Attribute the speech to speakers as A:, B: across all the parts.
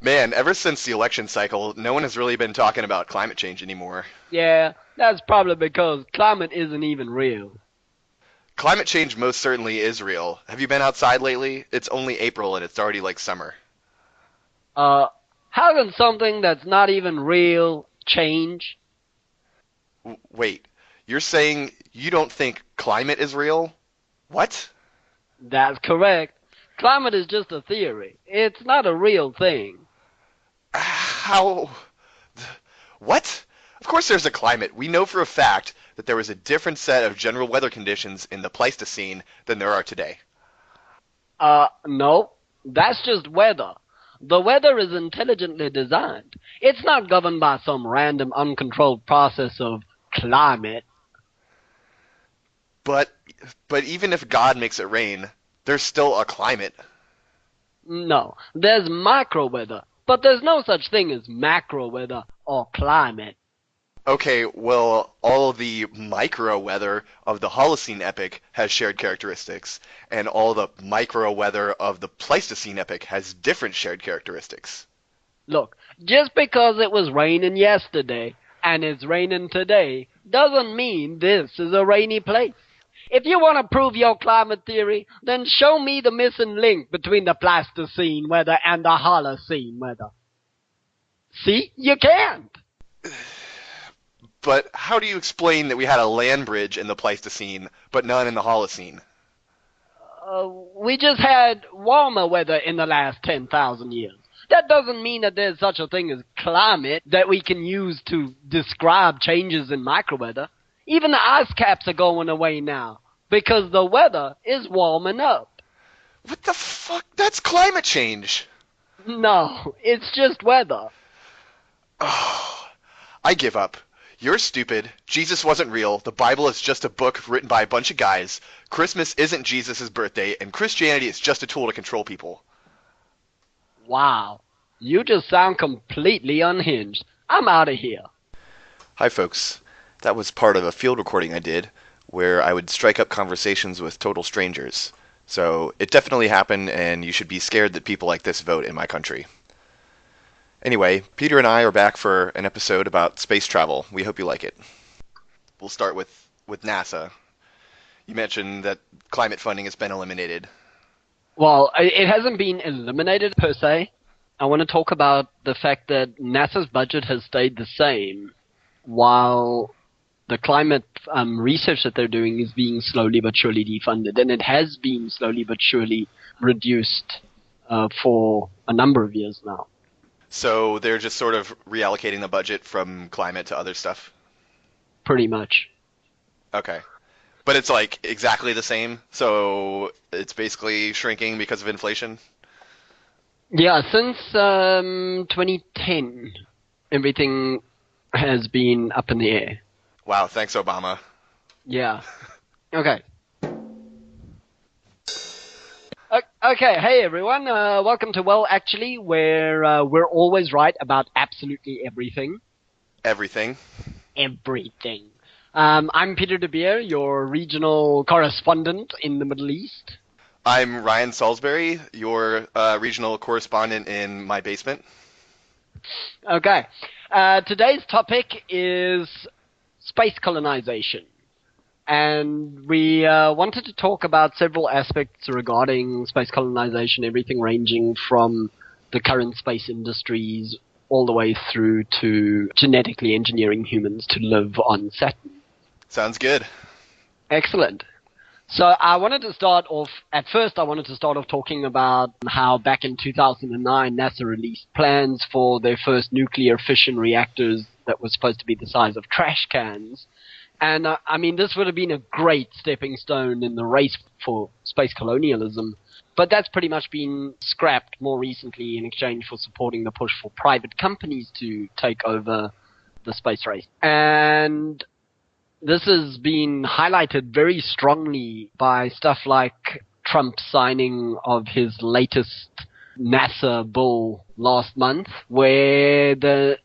A: Man, ever since the election cycle, no one has really been talking about climate change anymore.
B: Yeah, that's probably because climate isn't even real.
A: Climate change most certainly is real. Have you been outside lately? It's only April and it's already like summer.
B: Uh, how can something that's not even real change?
A: Wait, you're saying you don't think climate is real? What?
B: That's correct. Climate is just a theory. It's not a real thing.
A: How? What? Of course there's a climate. We know for a fact that there was a different set of general weather conditions in the Pleistocene than there are today.
B: No. That's just weather. The weather is intelligently designed. It's not governed by some random uncontrolled process of climate.
A: But but even if God makes it rain, there's still a climate.
B: No. There's micro weather, but there's no such thing as macro weather or climate.
A: Okay, well, all the micro weather of the Holocene epoch has shared characteristics, and all the micro weather of the Pleistocene epoch has different shared characteristics.
B: Look, just because it was raining yesterday and it's raining today doesn't mean this is a rainy place. If you want to prove your climate theory, then show me the missing link between the Pleistocene weather and the Holocene weather. See? You can't.
A: But how do you explain that we had a land bridge in the Pleistocene, but none in the Holocene?
B: We just had warmer weather in the last 10,000 years. That doesn't mean that there's such a thing as climate that we can use to describe changes in microweather. Even the ice caps are going away now because the weather is warming up.
A: What the fuck? That's climate change!
B: No, it's just weather.
A: Oh, I give up. You're stupid. Jesus wasn't real. The Bible is just a book written by a bunch of guys. Christmas isn't Jesus' birthday, and Christianity is just a tool to control people.
B: Wow. You just sound completely unhinged. I'm out of here.
A: Hi, folks. That was part of a field recording I did where I would strike up conversations with total strangers. So it definitely happened, and you should be scared that people like this vote in my country. Anyway, Peter and I are back for an episode about space travel. We hope you like it. We'll start with NASA. You mentioned that climate funding has been eliminated.
B: Well, it hasn't been eliminated per se. I want to talk about the fact that NASA's budget has stayed the same while the climate research that they're doing is being slowly but surely defunded. And it has been slowly but surely reduced for a number of years now.
A: So they're just sort of reallocating the budget from climate to other stuff?
B: Pretty much.
A: Okay. But it's like exactly the same, so it's basically shrinking because of inflation?
B: Yeah, since 2010, everything has been up in the air.
A: Wow, thanks, Obama.
B: Yeah. Okay. Okay, hey everyone, welcome to Well Actually, where we're always right about absolutely everything.
A: Everything.
B: Everything. I'm Peter De Beer, your regional correspondent in the Middle East.
A: I'm Ryan Salisbury, your regional correspondent in my basement.
B: Okay. Today's topic is space colonization. And we wanted to talk about several aspects regarding space colonization, everything ranging from the current space industries all the way through to genetically engineering humans to live on Saturn.
A: Sounds good.
B: Excellent. So I wanted to start off talking about how back in 2009 NASA released plans for their first nuclear fission reactors that was supposed to be the size of trash cans. And I mean, this would have been a great stepping stone in the race for space colonialism, but that's pretty much been scrapped more recently in exchange for supporting the push for private companies to take over the space race. And this has been highlighted very strongly by stuff like Trump's signing of his latest NASA bill last month, where the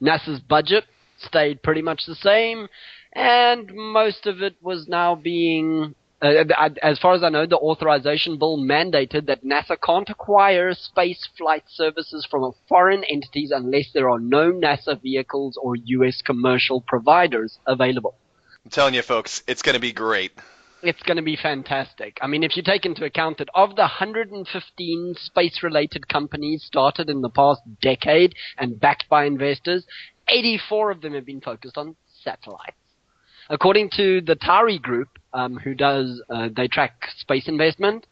B: NASA's budget stayed pretty much the same, and most of it was now being As far as I know, the authorization bill mandated that NASA can't acquire space flight services from foreign entities unless there are no NASA vehicles or U.S. commercial providers available.
A: I'm telling you, folks, it's going to be great.
B: It's going to be fantastic. I mean, if you take into account that of the 115 space-related companies started in the past decade and backed by investors, 84 of them have been focused on satellites. According to the Tyranny group, they track space investment,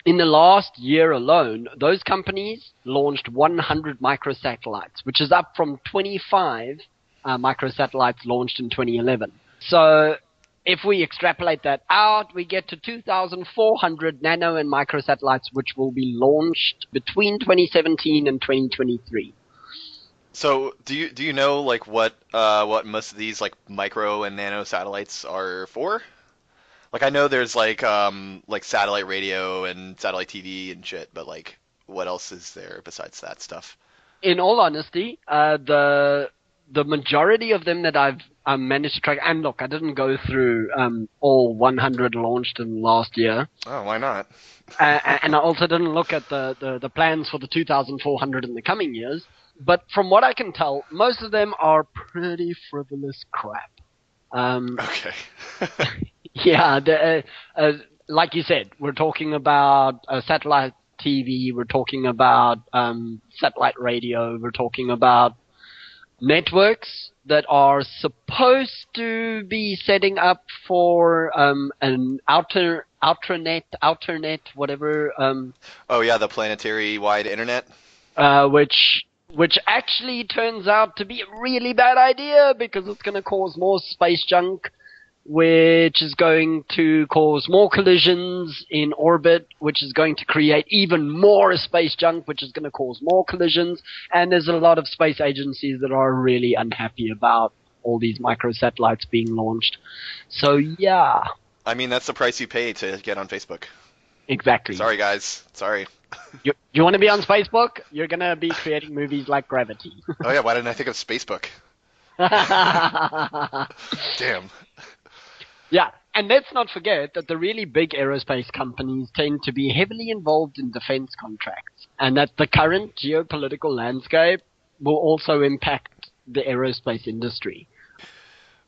B: in the last year alone, those companies launched 100 microsatellites, which is up from 25 microsatellites launched in 2011. So if we extrapolate that out, we get to 2,400 nano and microsatellites, which will be launched between 2017 and 2023.
A: So do you know like what most of these like micro and nano satellites are for? Like I know there's like satellite radio and satellite TV and shit, but like what else is there besides that stuff?
B: In all honesty, the majority of them that I've managed to track, and look, I didn't go through all 100 launched in last year.
A: Oh, why not?
B: And I also didn't look at the plans for the 2,400 in the coming years. But from what I can tell, most of them are pretty frivolous crap.
A: Okay.
B: Yeah, like you said, we're talking about satellite TV, we're talking about satellite radio, we're talking about networks that are supposed to be setting up for an outernet, whatever.
A: Oh yeah, the planetary wide internet.
B: Which actually turns out to be a really bad idea because it's going to cause more space junk, which is going to cause more collisions in orbit, which is going to create even more space junk, which is going to cause more collisions. And there's a lot of space agencies that are really unhappy about all these microsatellites being launched. So, yeah.
A: I mean, that's the price you pay to get on Facebook.
B: Exactly.
A: Sorry, guys. Sorry.
B: You want to be on Facebook? You're going to be creating movies like Gravity.
A: Oh, yeah. Why didn't I think of Spacebook? Damn.
B: Yeah, and let's not forget that the really big aerospace companies tend to be heavily involved in defense contracts, and that the current geopolitical landscape will also impact the aerospace industry.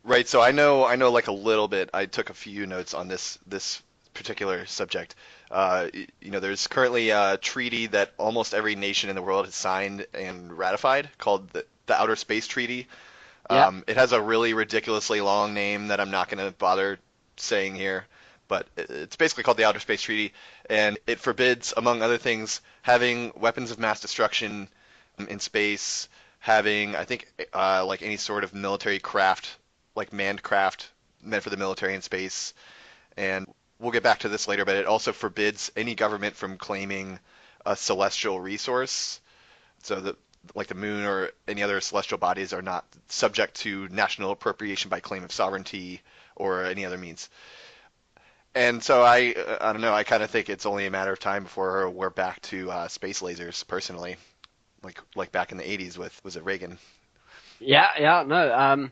A: Right. So I know like a little bit. I took a few notes on this particular subject. There's currently a treaty that almost every nation in the world has signed and ratified called the Outer Space Treaty.
B: Yeah.
A: It has a really ridiculously long name that I'm not going to bother saying here, but it's basically called the Outer Space Treaty, and it forbids, among other things, having weapons of mass destruction in space, having, I think, like any sort of military craft, like manned craft meant for the military in space, and we'll get back to this later, but it also forbids any government from claiming a celestial resource, so that like the moon or any other celestial bodies are not subject to national appropriation by claim of sovereignty or any other means. And so I don't know, I kind of think it's only a matter of time before we're back to space lasers, personally, like back in the 80s with, was it Reagan?
B: Yeah, no,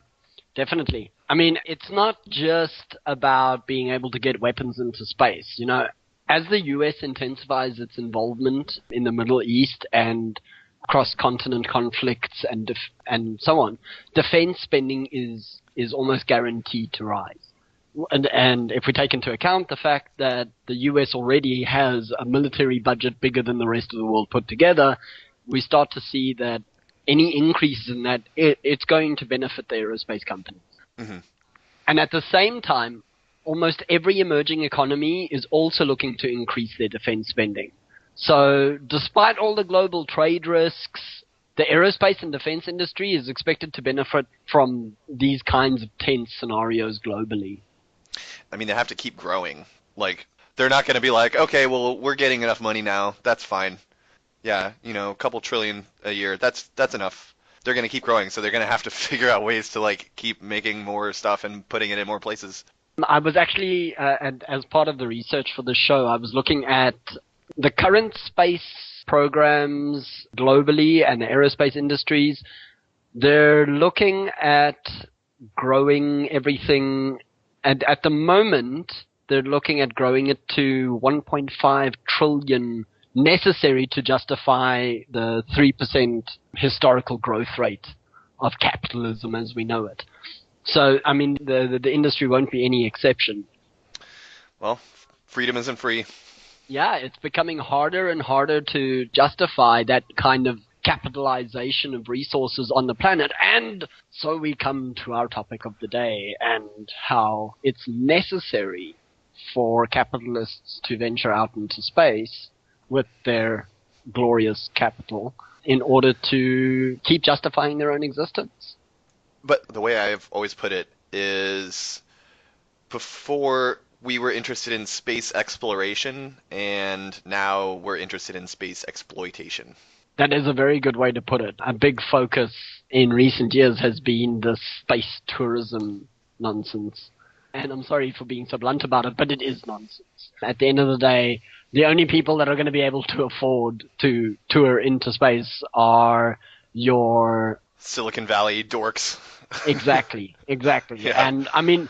B: definitely. I mean, it's not just about being able to get weapons into space. You know, as the US intensifies its involvement in the Middle East and cross-continent conflicts and so on, defense spending is almost guaranteed to rise. And if we take into account the fact that the US already has a military budget bigger than the rest of the world put together, we start to see that any increases in that, it's going to benefit the aerospace companies.
A: Mm-hmm.
B: And at the same time, almost every emerging economy is also looking to increase their defense spending. So despite all the global trade risks, the aerospace and defense industry is expected to benefit from these kinds of tense scenarios globally.
A: I mean, they have to keep growing. Like, they're not going to be like, okay, well, we're getting enough money now. That's fine. Yeah, a couple trillion a year. That's enough. They're going to keep growing, so they're going to have to figure out ways to, like, keep making more stuff and putting it in more places.
B: I was actually, as part of the research for the show, I was looking at the current space programs globally and the aerospace industries. They're looking at growing everything, and at the moment, They're looking at growing it to 1.5 trillion, necessary to justify the 3% historical growth rate of capitalism as we know it. So, I mean, the industry won't be any exception.
A: Well, freedom isn't free.
B: Yeah, it's becoming harder and harder to justify that kind of capitalization of resources on the planet. And so we come to our topic of the day and how it's necessary for capitalists to venture out into space with their glorious capital in order to keep justifying their own existence.
A: But the way I've always put it is before we were interested in space exploration, and now we're interested in space exploitation.
B: That is a very good way to put it. A big focus in recent years has been the space tourism nonsense. And I'm sorry for being so blunt about it, but it is nonsense. At the end of the day, the only people that are going to be able to afford to tour into space are your...
A: Silicon Valley dorks.
B: Exactly.
A: Yeah.
B: And I mean,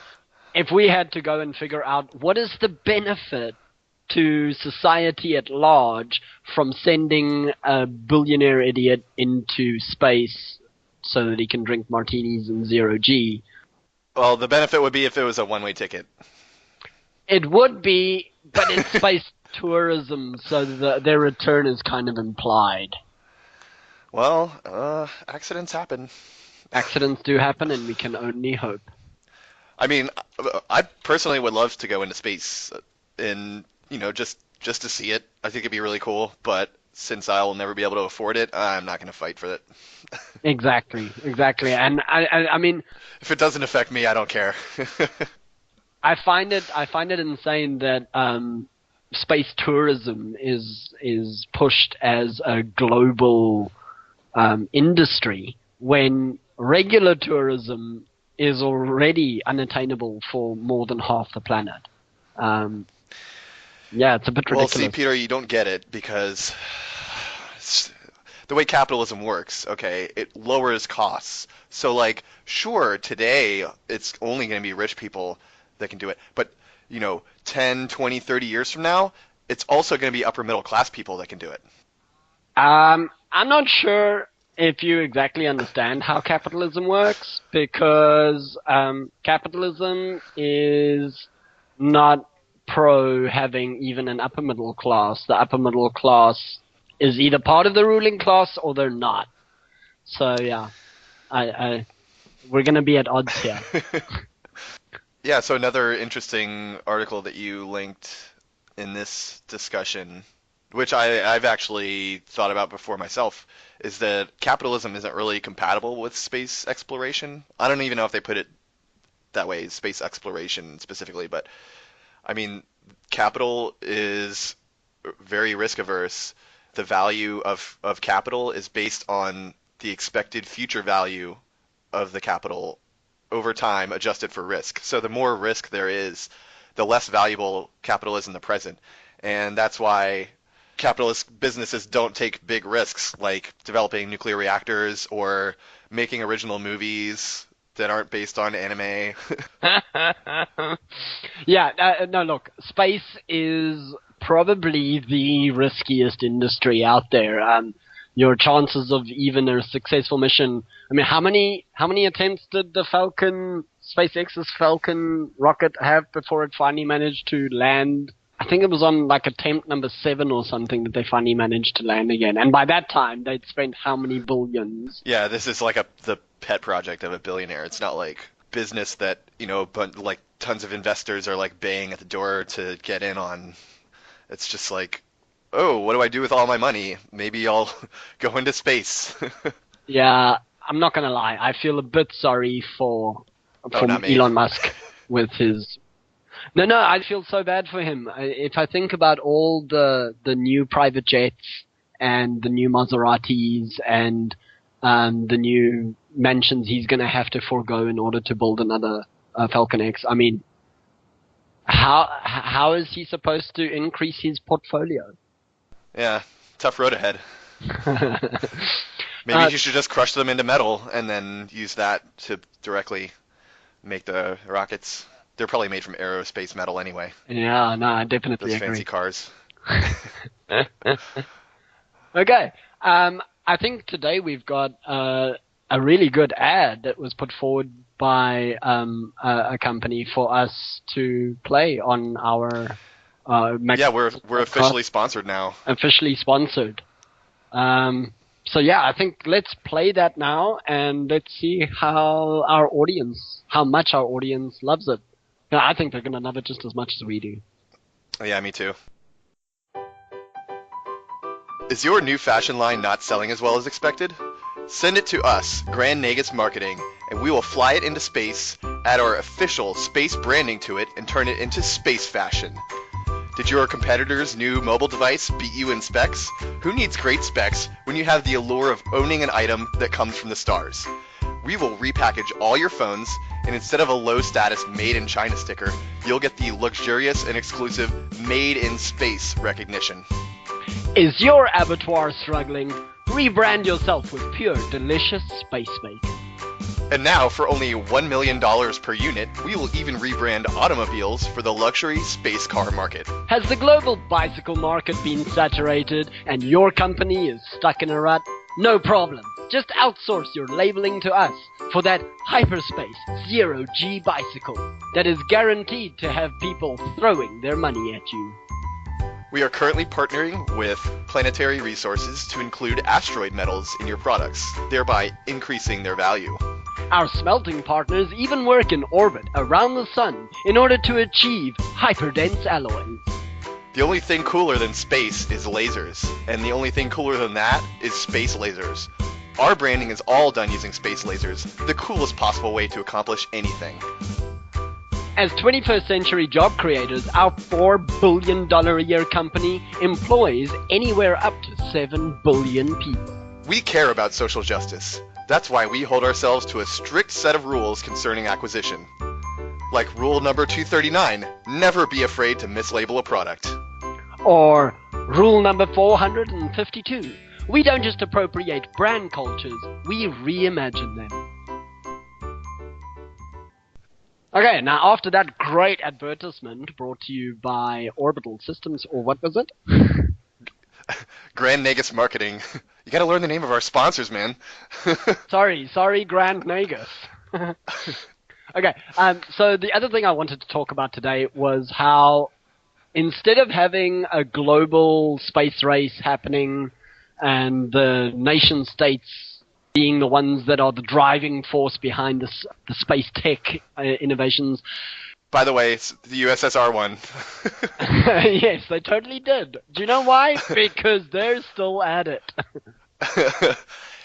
B: if we had to go and figure out what is the benefit to society at large from sending a billionaire idiot into space so that he can drink martinis in zero G,
A: Well, the benefit would be if it was a one-way ticket.
B: it would be, but it's space tourism, so their return is kind of implied.
A: Well, accidents happen.
B: Accidents do happen, and we can only hope.
A: I mean, I personally would love to go into space, and just to see it. I think it'd be really cool. But since I'll never be able to afford it, I'm not going to fight for it.
B: Exactly. And I mean,
A: If it doesn't affect me, I don't care.
B: I find it insane that space tourism is pushed as a global industry when regular tourism is already unattainable for more than half the planet. Yeah, it's a bit ridiculous.
A: Well, see, Peter, you don't get it because the way capitalism works, okay, it lowers costs. So, like, sure, today it's only going to be rich people that can do it. But, 10, 20, 30 years from now, it's also going to be upper middle class people that can do it.
B: I'm not sure if you exactly understand how capitalism works because capitalism is not pro having even an upper middle class. The upper middle class is either part of the ruling class or they're not. So yeah, we're going to be at odds here.
A: Yeah, so another interesting article that you linked in this discussion, which I've actually thought about before myself, is that capitalism isn't really compatible with space exploration. I don't even know if they put it that way, space exploration specifically, but I mean, capital is very risk averse. The value of capital is based on the expected future value of the capital over time adjusted for risk. So the more risk there is, the less valuable capital is in the present. And that's why capitalist businesses don't take big risks like developing nuclear reactors or making original movies that aren't based on anime.
B: Yeah, no, look, space is probably the riskiest industry out there. Your chances of even a successful mission. I mean, how many attempts did the SpaceX's Falcon rocket have before it finally managed to land? I think it was on like attempt number 7 or something that they finally managed to land again. And by that time, they'd spent how many billions?
A: Yeah, this is like the pet project of a billionaire. It's not like business that, but like tons of investors are like baying at the door to get in on. It's just like, oh, what do I do with all my money? Maybe I'll go into space.
B: Yeah, I'm not gonna lie. I feel a bit sorry for
A: Not me.
B: Elon Musk with his. No, I feel so bad for him. If I think about all the new private jets and the new Maseratis and the new mansions he's going to have to forego in order to build another Falcon X, I mean, how is he supposed to increase his portfolio?
A: Yeah, tough road ahead. Maybe you should just crush them into metal and then use that to directly make the rockets. They're probably made from aerospace metal anyway.
B: Yeah, no, I definitely
A: Those
B: agree.
A: fancy cars.
B: Okay. I think today we've got a really good ad that was put forward by a company for us to play on our
A: Yeah, we're officially sponsored now.
B: officially sponsored. So yeah, I think let's play that now and let's see how much our audience loves it. Yeah, I think they're gonna love it just as much as we do.
A: Yeah, me too. Is your new fashion line not selling as well as expected? Send it to us, Grand Nagus Marketing, and we will fly it into space, add our official space branding to it, and turn it into space fashion. Did your competitor's new mobile device beat you in specs? Who needs great specs when you have the allure of owning an item that comes from the stars? We will repackage all your phones, and instead of a low-status Made in China sticker, you'll get the luxurious and exclusive Made in Space recognition.
B: Is your abattoir struggling? Rebrand yourself with pure, delicious space bacon.
A: And now, for only $1 million per unit, we will even rebrand automobiles for the luxury space car market.
B: Has the global bicycle market been saturated and your company is stuck in a rut? No problem. Just outsource your labeling to us for that hyperspace zero-G bicycle that is guaranteed to have people throwing their money at you.
A: We are currently partnering with Planetary Resources to include asteroid metals in your products, thereby increasing their value.
B: Our smelting partners even work in orbit around the sun in order to achieve hyperdense alloys.
A: The only thing cooler than space is lasers, and the only thing cooler than that is space lasers. Our branding is all done using space lasers, the coolest possible way to accomplish anything.
B: As 21st century job creators, our $4 billion a year company employs anywhere up to 7 billion people.
A: We care about social justice. That's why we hold ourselves to a strict set of rules concerning acquisition. Like rule number 239, never be afraid to mislabel a product.
B: Or rule number 452, we don't just appropriate brand cultures, we reimagine them. Okay, now after that great advertisement brought to you by Orbital Systems, or what was it?
A: Grand Nagus Marketing. You gotta learn the name of our sponsors, man.
B: Sorry, Grand Nagus. Okay, so the other thing I wanted to talk about today was how instead of having a global space race happening and the nation states being the ones that are the driving force behind the space tech innovations.
A: By the way, it's the USSR one.
B: Yes, they totally did. Do you know why? Because they're still at it.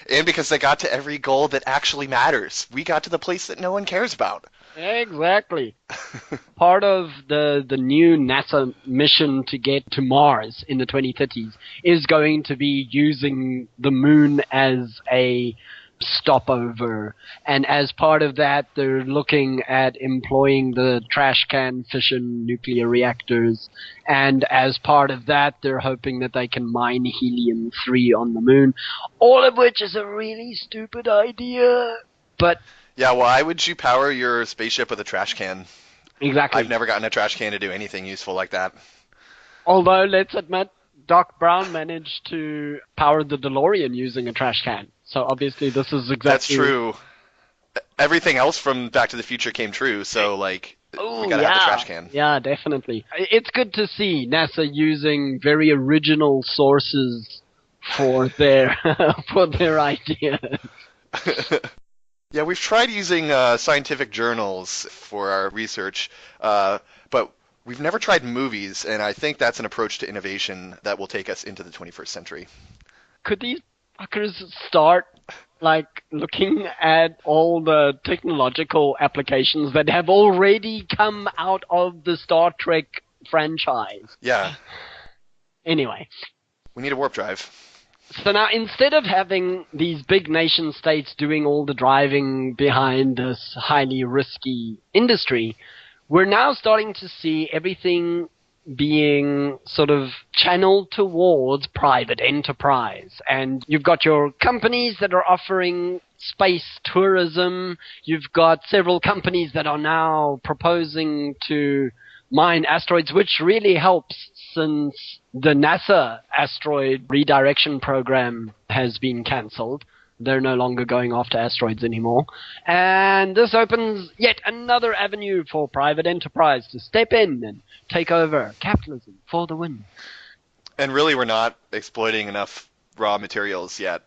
A: And because they got to every goal that actually matters. We got to the place that no one cares about.
B: Exactly. Part of the new NASA mission to get to Mars in the 2030s is going to be using the moon as a stopover, and as part of that they're looking at employing the trash can fission nuclear reactors, and as part of that they're hoping that they can mine helium-3 on the moon, all of which is a really stupid idea, but
A: yeah, why would you power your spaceship with a trash can?
B: exactly.
A: I've never gotten a trash can to do anything useful like that.
B: Although, let's admit, Doc Brown managed to power the DeLorean using a trash can. So obviously this is exactly...
A: That's true. Everything else from Back to the Future came true, so, like, we gotta have the trash can.
B: Yeah, definitely. It's good to see NASA using very original sources for their for their ideas.
A: Yeah, we've tried using scientific journals for our research, but we've never tried movies, and I think that's an approach to innovation that will take us into the 21st century.
B: Could these fuckers start, like, looking at all the technological applications that have already come out of the Star Trek franchise?
A: Yeah.
B: Anyway.
A: We need a warp drive.
B: So now, instead of having these big nation states doing all the driving behind this highly risky industry, we're now starting to see everything being sort of channeled towards private enterprise. And you've got your companies that are offering space tourism. You've got several companies that are now proposing to mine asteroids, which really helps since the NASA asteroid redirection program has been cancelled. They're no longer going after asteroids anymore. And this opens yet another avenue for private enterprise to step in and take over capitalism for the win.
A: And really, we're not exploiting enough raw materials yet.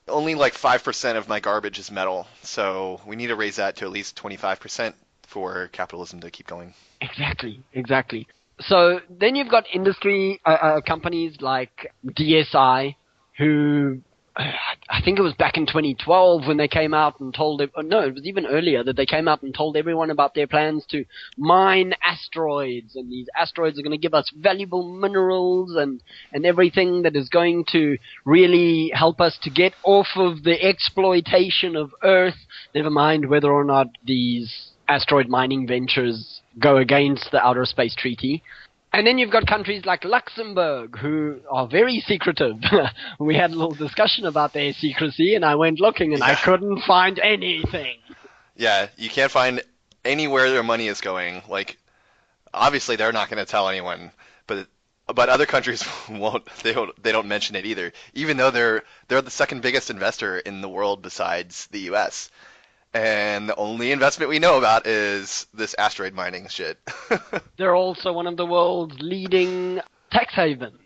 A: Only like 5% of my garbage is metal, so we need to raise that to at least 25% for capitalism to keep going.
B: Exactly. So then you've got industry companies like DSI, who I think it was back in 2012 when they came out and told it. No, it was even earlier that they came out and told everyone about their plans to mine asteroids, and these asteroids are going to give us valuable minerals and everything that is going to really help us to get off of the exploitation of Earth. Never mind whether or not these asteroid mining ventures go against the Outer Space Treaty. And then you've got countries like Luxembourg, who are very secretive. We had a little discussion about their secrecy, and I went looking, and I couldn't find anything.
A: Yeah, you can't find anywhere their money is going. Like, obviously, they're not going to tell anyone, but other countries won't. They don't mention it either, even though they're the second biggest investor in the world besides the U.S. And the only investment we know about is this asteroid mining shit.
B: They're also one of the world's leading tax havens.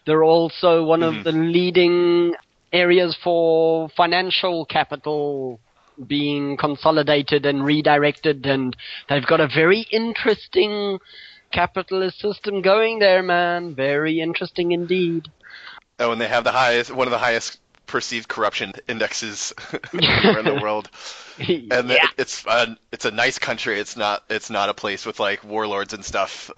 B: They're also one of the leading areas for financial capital being consolidated and redirected, and they've got a very interesting capitalist system going there, man. Very interesting indeed.
A: Oh, and they have one of the highest perceived corruption indexes anywhere in the world. And it's a nice country. It's not a place with like warlords and stuff.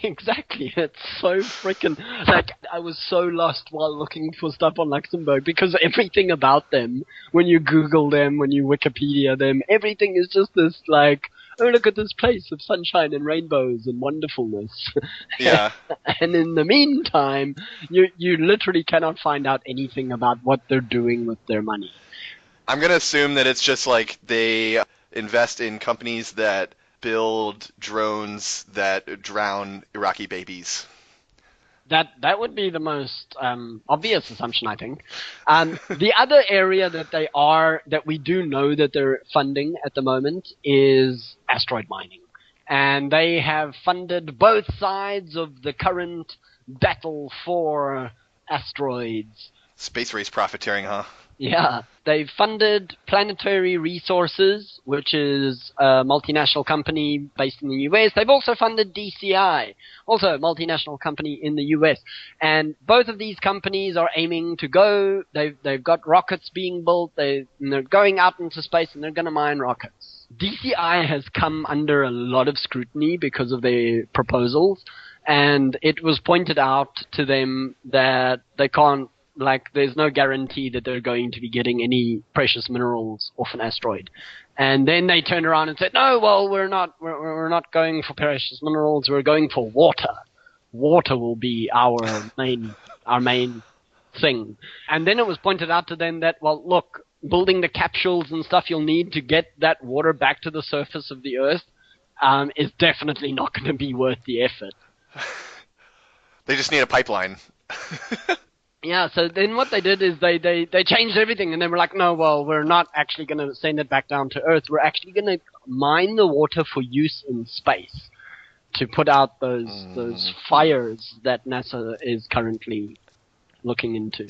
B: Exactly. It's so freaking like I was so lost while looking for stuff on Luxembourg, because everything about them, when you Google them, when you Wikipedia them, everything is just this like, oh, look at this place of sunshine and rainbows and wonderfulness.
A: Yeah.
B: And in the meantime, you literally cannot find out anything about what they're doing with their money.
A: I'm going to assume that it's just like they invest in companies that build drones that drown Iraqi babies.
B: That would be the most obvious assumption, I think. The other area that we do know that they're funding at the moment is asteroid mining. And they have funded both sides of the current battle for asteroids.
A: Space race profiteering, huh?
B: Yeah, they've funded Planetary Resources, which is a multinational company based in the US. They've also funded DCI, also a multinational company in the US. And both of these companies are aiming to go. They've got rockets being built. They're going out into space, and they're going to mine rockets. DCI has come under a lot of scrutiny because of their proposals, and it was pointed out to them that they can't, like, there's no guarantee that they're going to be getting any precious minerals off an asteroid. And then they turned around and said, no, well, we're not going for precious minerals, we're going for water. Water will be our main thing. And then it was pointed out to them that, well, look, building the capsules and stuff you'll need to get that water back to the surface of the Earth is definitely not going to be worth the effort.
A: They just need a pipeline.
B: Yeah, so then what they did is they changed everything, and they were like, no, well, we're not actually going to send it back down to Earth. We're actually going to mine the water for use in space to put out those fires that NASA is currently looking into.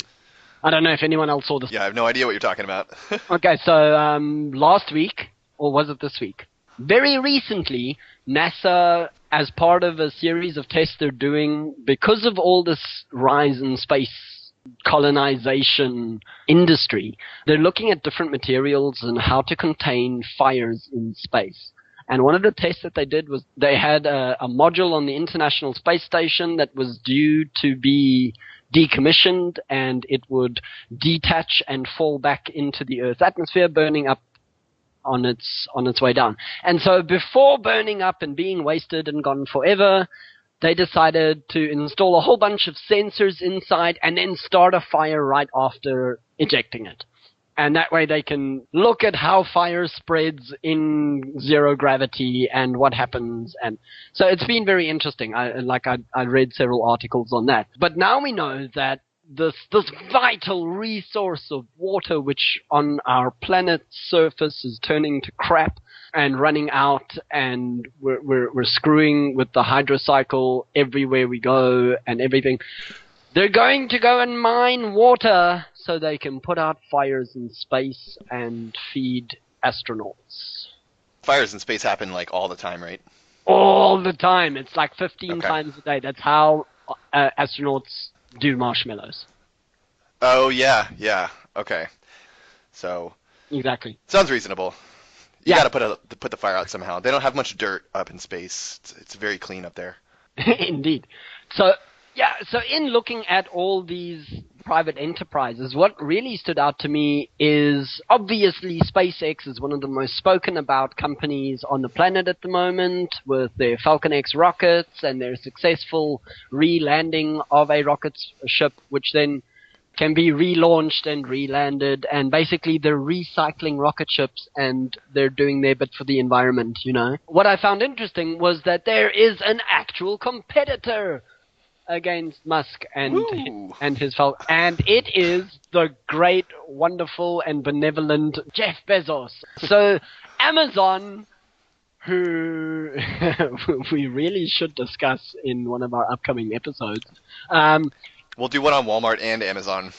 B: I don't know if anyone else saw this.
A: Yeah, I have no idea what you're talking about.
B: Okay, so last week, or was it this week? Very recently, NASA, as part of a series of tests they're doing, because of all this rise in space colonization industry, they're looking at different materials and how to contain fires in space. And one of the tests that they did was they had a module on the International Space Station that was due to be decommissioned, and it would detach and fall back into the Earth's atmosphere, burning up on its way down. And so before burning up and being wasted and gone forever, they decided to install a whole bunch of sensors inside and then start a fire right after ejecting it. And that way they can look at how fire spreads in zero gravity and what happens. And so it's been very interesting. I read several articles on that. But now we know that this vital resource of water, which on our planet's surface is turning to crap and running out, and we're screwing with the hydrocycle everywhere we go and everything. They're going to go and mine water so they can put out fires in space and feed astronauts.
A: Fires in space happen like all the time, right?
B: All the time. It's like 15
A: Okay.
B: times a day. That's how astronauts do marshmallows.
A: Oh, yeah, yeah. Okay. So,
B: Exactly.
A: sounds reasonable. You
B: Yeah.
A: gotta put the fire out somehow. They don't have much dirt up in space. It's very clean up there.
B: Indeed. So in looking at all these private enterprises, what really stood out to me is obviously SpaceX is one of the most spoken about companies on the planet at the moment, with their Falcon X rockets and their successful re-landing of a rocket ship, which then can be relaunched and relanded, and basically they're recycling rocket ships and they're doing their bit for the environment, you know. What I found interesting was that there is an actual competitor against Musk and his Falcon, and it is the great, wonderful, and benevolent Jeff Bezos. So Amazon, who we really should discuss in one of our upcoming episodes.
A: We'll do one on Walmart and Amazon.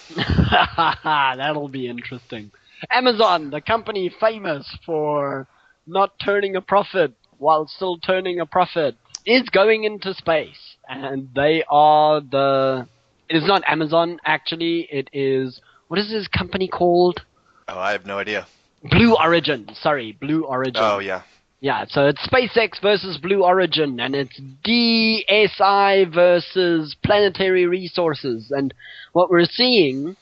B: That'll be interesting. Amazon, the company famous for not turning a profit while still turning a profit, is going into space. And they are it is not Amazon, actually. It is, what is this company called?
A: Oh, I have no idea.
B: Blue Origin. Sorry, Blue Origin.
A: Oh, yeah.
B: Yeah, so it's SpaceX versus Blue Origin, and it's DSI versus Planetary Resources. And what we're seeing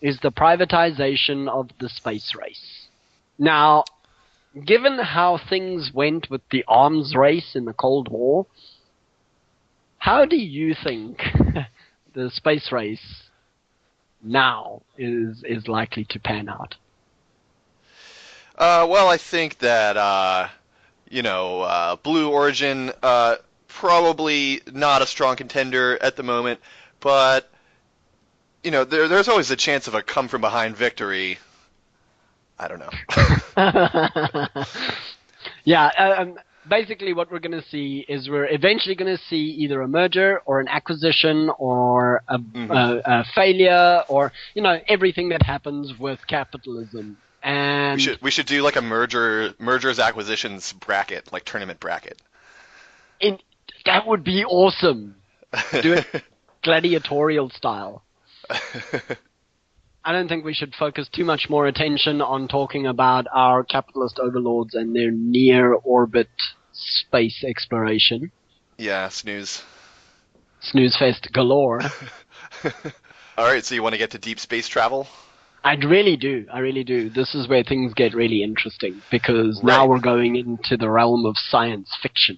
B: is the privatization of the space race. Now, given how things went with the arms race in the Cold War, how do you think the space race now is likely to pan out?
A: Well, I think that, Blue Origin, probably not a strong contender at the moment, but, there's always a chance of a come-from-behind victory. I don't know.
B: Yeah, basically what we're going to see is we're eventually going to see either a merger or an acquisition or a failure or, everything that happens with capitalism. And
A: we should do like a mergers acquisitions bracket, like tournament bracket.
B: That would be awesome. Do it gladiatorial style. I don't think we should focus too much more attention on talking about our capitalist overlords and their near-orbit space exploration.
A: Yeah, snooze.
B: Snooze fest galore.
A: All right, so you want to get to deep space travel?
B: I really do. This is where things get really interesting, because now we're going into the realm of science fiction.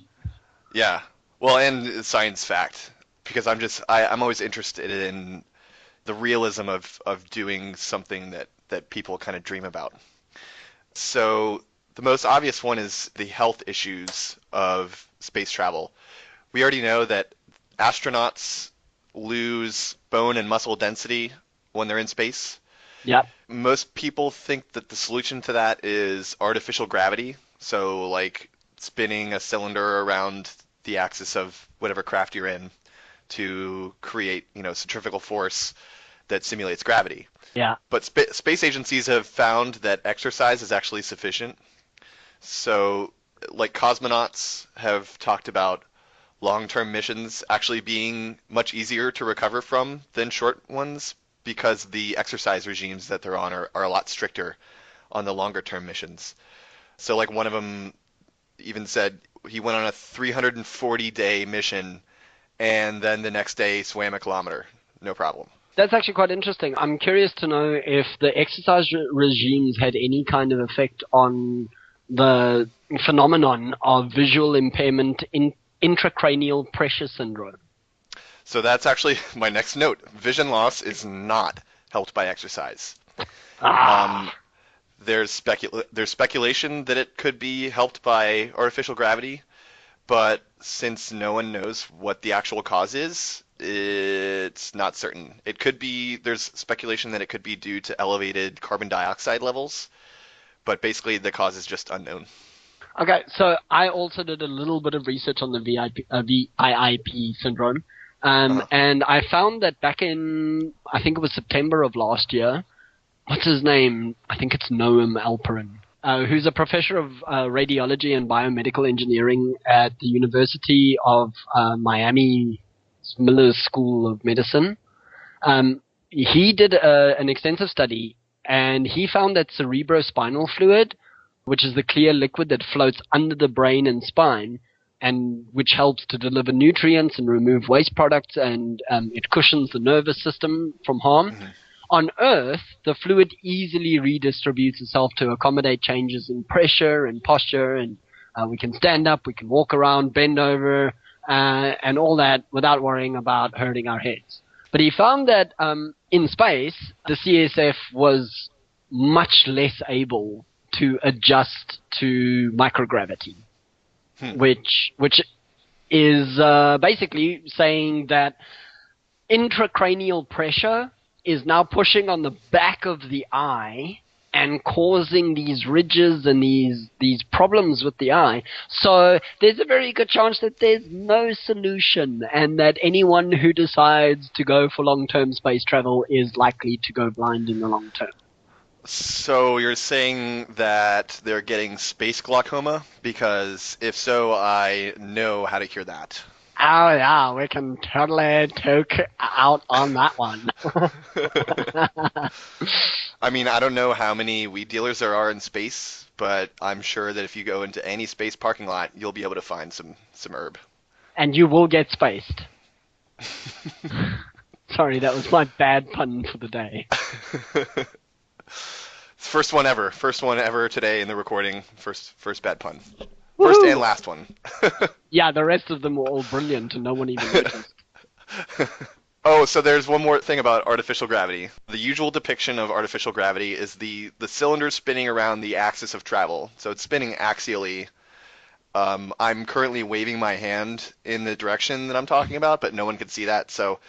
A: Yeah, well, and science fact, because I'm always interested in the realism of doing something that people kind of dream about. So the most obvious one is the health issues of space travel. We already know that astronauts lose bone and muscle density when they're in space.
B: Yep.
A: Most people think that the solution to that is artificial gravity. So like spinning a cylinder around the axis of whatever craft you're in to create, centrifugal force that simulates gravity.
B: Yeah.
A: But space agencies have found that exercise is actually sufficient. So like cosmonauts have talked about long-term missions actually being much easier to recover from than short ones, because the exercise regimes that they're on are a lot stricter on the longer-term missions. So like one of them even said he went on a 340-day mission and then the next day swam a kilometer. No problem.
B: That's actually quite interesting. I'm curious to know if the exercise regimes had any kind of effect on the phenomenon of visual impairment in intracranial pressure syndrome.
A: So that's actually my next note. Vision loss is not helped by exercise. Um,
B: Ah,
A: there's speculation that it could be helped by artificial gravity, but since no one knows what the actual cause is, it's not certain. It could be, there's speculation that it could be due to elevated carbon dioxide levels, but basically the cause is just unknown.
B: okay. So I also did a little bit of research on the VIIP syndrome,
A: Uh-huh.
B: and I found that back in I think it was September of last year. What's his name? I think it's Noam Alperin, who's a professor of radiology and biomedical engineering at the University of Miami Miller School of Medicine. He did an extensive study, and he found that cerebrospinal fluid, which is the clear liquid that floats under the brain and spine, and which helps to deliver nutrients and remove waste products, and it cushions the nervous system from harm.
A: Mhm.
B: On Earth, the fluid easily redistributes itself to accommodate changes in pressure and posture, and we can stand up, we can walk around, bend over, and all that without worrying about hurting our heads. But he found that in space, the CSF was much less able to adjust to microgravity,
A: Hmm.
B: which is basically saying that intracranial pressure is now pushing on the back of the eye and causing these ridges and these problems with the eye. So there's a very good chance that there's no solution, and that anyone who decides to go for long-term space travel is likely to go blind in the long term.
A: So you're saying that they're getting space glaucoma? Because if so, I know how to cure that.
B: Oh yeah, we can totally talk out on that one.
A: I mean, I don't know how many weed dealers there are in space, but I'm sure that if you go into any space parking lot, you'll be able to find some herb.
B: And you will get spaced. Sorry, that was my bad pun for the day.
A: First one ever today in the recording. First bad pun. First and
B: Woohoo!
A: last one.
B: Yeah, the rest of them were all brilliant and no one even noticed.
A: Oh, so there's one more thing about artificial gravity. The usual depiction of artificial gravity is the cylinder spinning around the axis of travel. So it's spinning axially. I'm currently waving my hand in the direction that I'm talking about, but no one can see that. So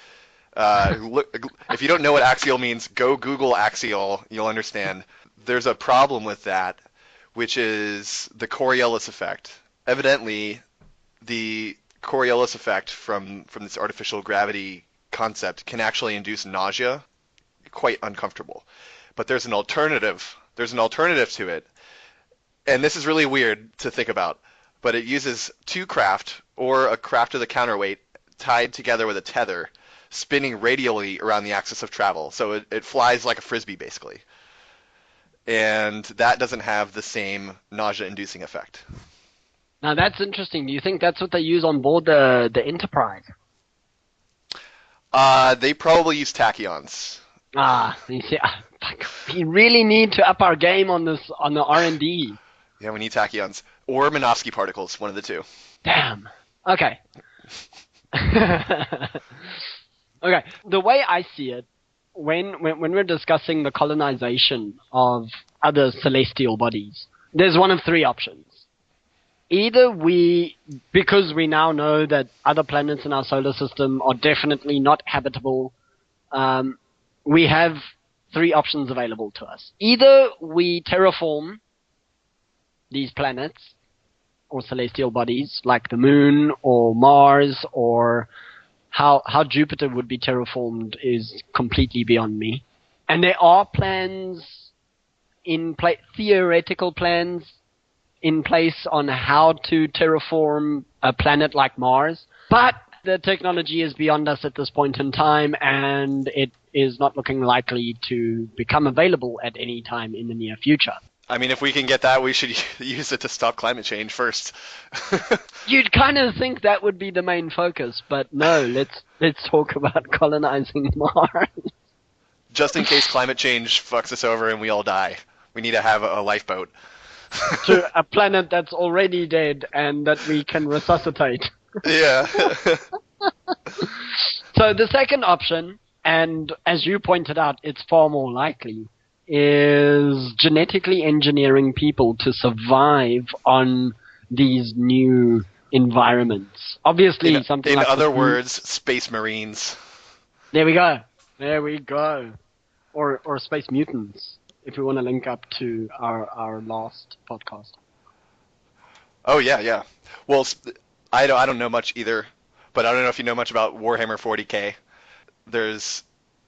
A: look, if you don't know what axial means, go Google axial. You'll understand. There's a problem with that, which is the Coriolis effect. Evidently, the Coriolis effect from this artificial gravity concept can actually induce nausea, quite uncomfortable. But there's an alternative. There's an alternative to it, and this is really weird to think about. But it uses two craft or a craft with a counterweight tied together with a tether, spinning radially around the axis of travel. So it flies like a frisbee basically, and that doesn't have the same nausea-inducing effect.
B: Now that's interesting. Do you think that's what they use on board the Enterprise?
A: They probably use tachyons.
B: Ah, you see, fuck, we really need to up our game on this on the R&D.
A: Yeah, we need tachyons or Minovsky particles, one of the two.
B: Damn. Okay. Okay. The way I see it, when we're discussing the colonization of other celestial bodies, there's one of three options. Either because we now know that other planets in our solar system are definitely not habitable, we have three options available to us. Either we terraform these planets or celestial bodies like the moon or Mars, or how Jupiter would be terraformed is completely beyond me. And there are plans theoretical plans in place on how to terraform a planet like Mars, but the technology is beyond us at this point in time, and it is not looking likely to become available at any time in the near future.
A: I mean, if we can get that, we should use it to stop climate change first.
B: You'd kind of think that would be the main focus, but no, let's talk about colonizing Mars.
A: Just in case climate change fucks us over and we all die, we need to have a lifeboat.
B: To a planet that's already dead and that we can resuscitate.
A: Yeah.
B: So the second option, and as you pointed out, it's far more likely, is genetically engineering people to survive on these new environments.
A: In
B: Obviously, something
A: in
B: like this.
A: other words, space marines.
B: There we go. There we go. Or space mutants, if we want to link up to our last podcast.
A: Oh yeah, yeah. Well, I don't know much either, but I don't know if you know much about Warhammer 40K. There's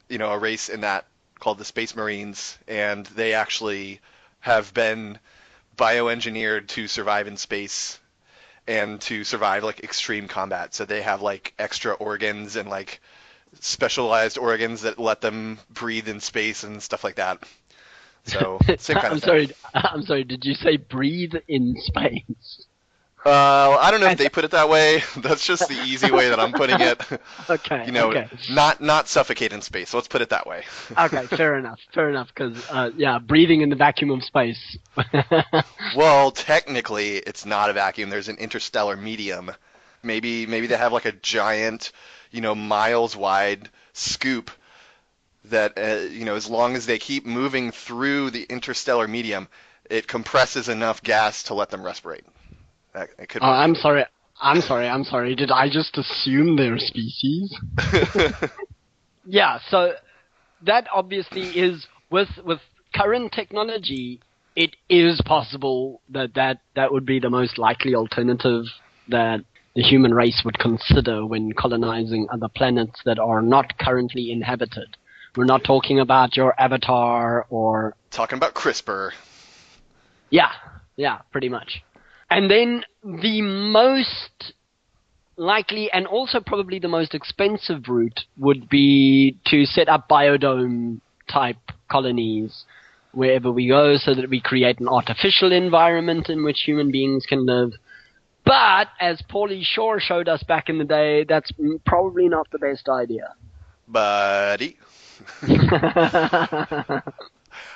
A: a race in that called the Space Marines, and they actually have been bioengineered to survive in space and to survive like extreme combat. So they have like extra organs and like specialized organs that let them breathe in space and stuff like that. So same kind of
B: I'm
A: thing.
B: sorry. I'm sorry. Did you say breathe in space?
A: I don't know if
B: And
A: they put it that way. That's just the easy way that I'm putting it.
B: okay,
A: You know,
B: okay,
A: not suffocate in space. Let's put it that way.
B: okay. Fair enough. Fair enough. Because yeah, breathing in the vacuum of space.
A: Well, technically, it's not a vacuum. There's an interstellar medium. Maybe they have like a giant, miles wide scoop that as long as they keep moving through the interstellar medium, it compresses enough gas to let them respirate. It could
B: Oh,
A: work.
B: I'm sorry. I'm sorry. I'm sorry. Did I just assume they're species? Yeah. So that obviously is with current technology, it is possible that would be the most likely alternative that the human race would consider when colonizing other planets that are not currently inhabited. We're not talking about your avatar or
A: Talking about CRISPR.
B: yeah, yeah, pretty much. And then the most likely and also probably the most expensive route would be to set up biodome type colonies wherever we go so that we create an artificial environment in which human beings can live. But as Paulie Shore showed us back in the day, that's probably not the best idea.
A: Buddy.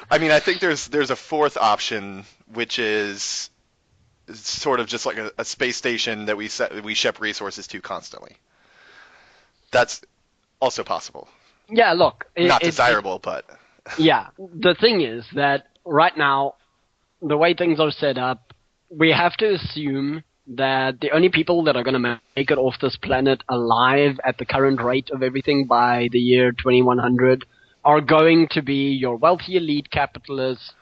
A: I mean, I think there's a fourth option, which is sort of just like a space station that we ship resources to constantly. That's also possible.
B: Yeah, look,
A: Not desirable, but
B: yeah, the thing is that right now, the way things are set up, we have to assume that the only people that are going to make it off this planet alive at the current rate of everything by the year 2100 are going to be your wealthy elite capitalists,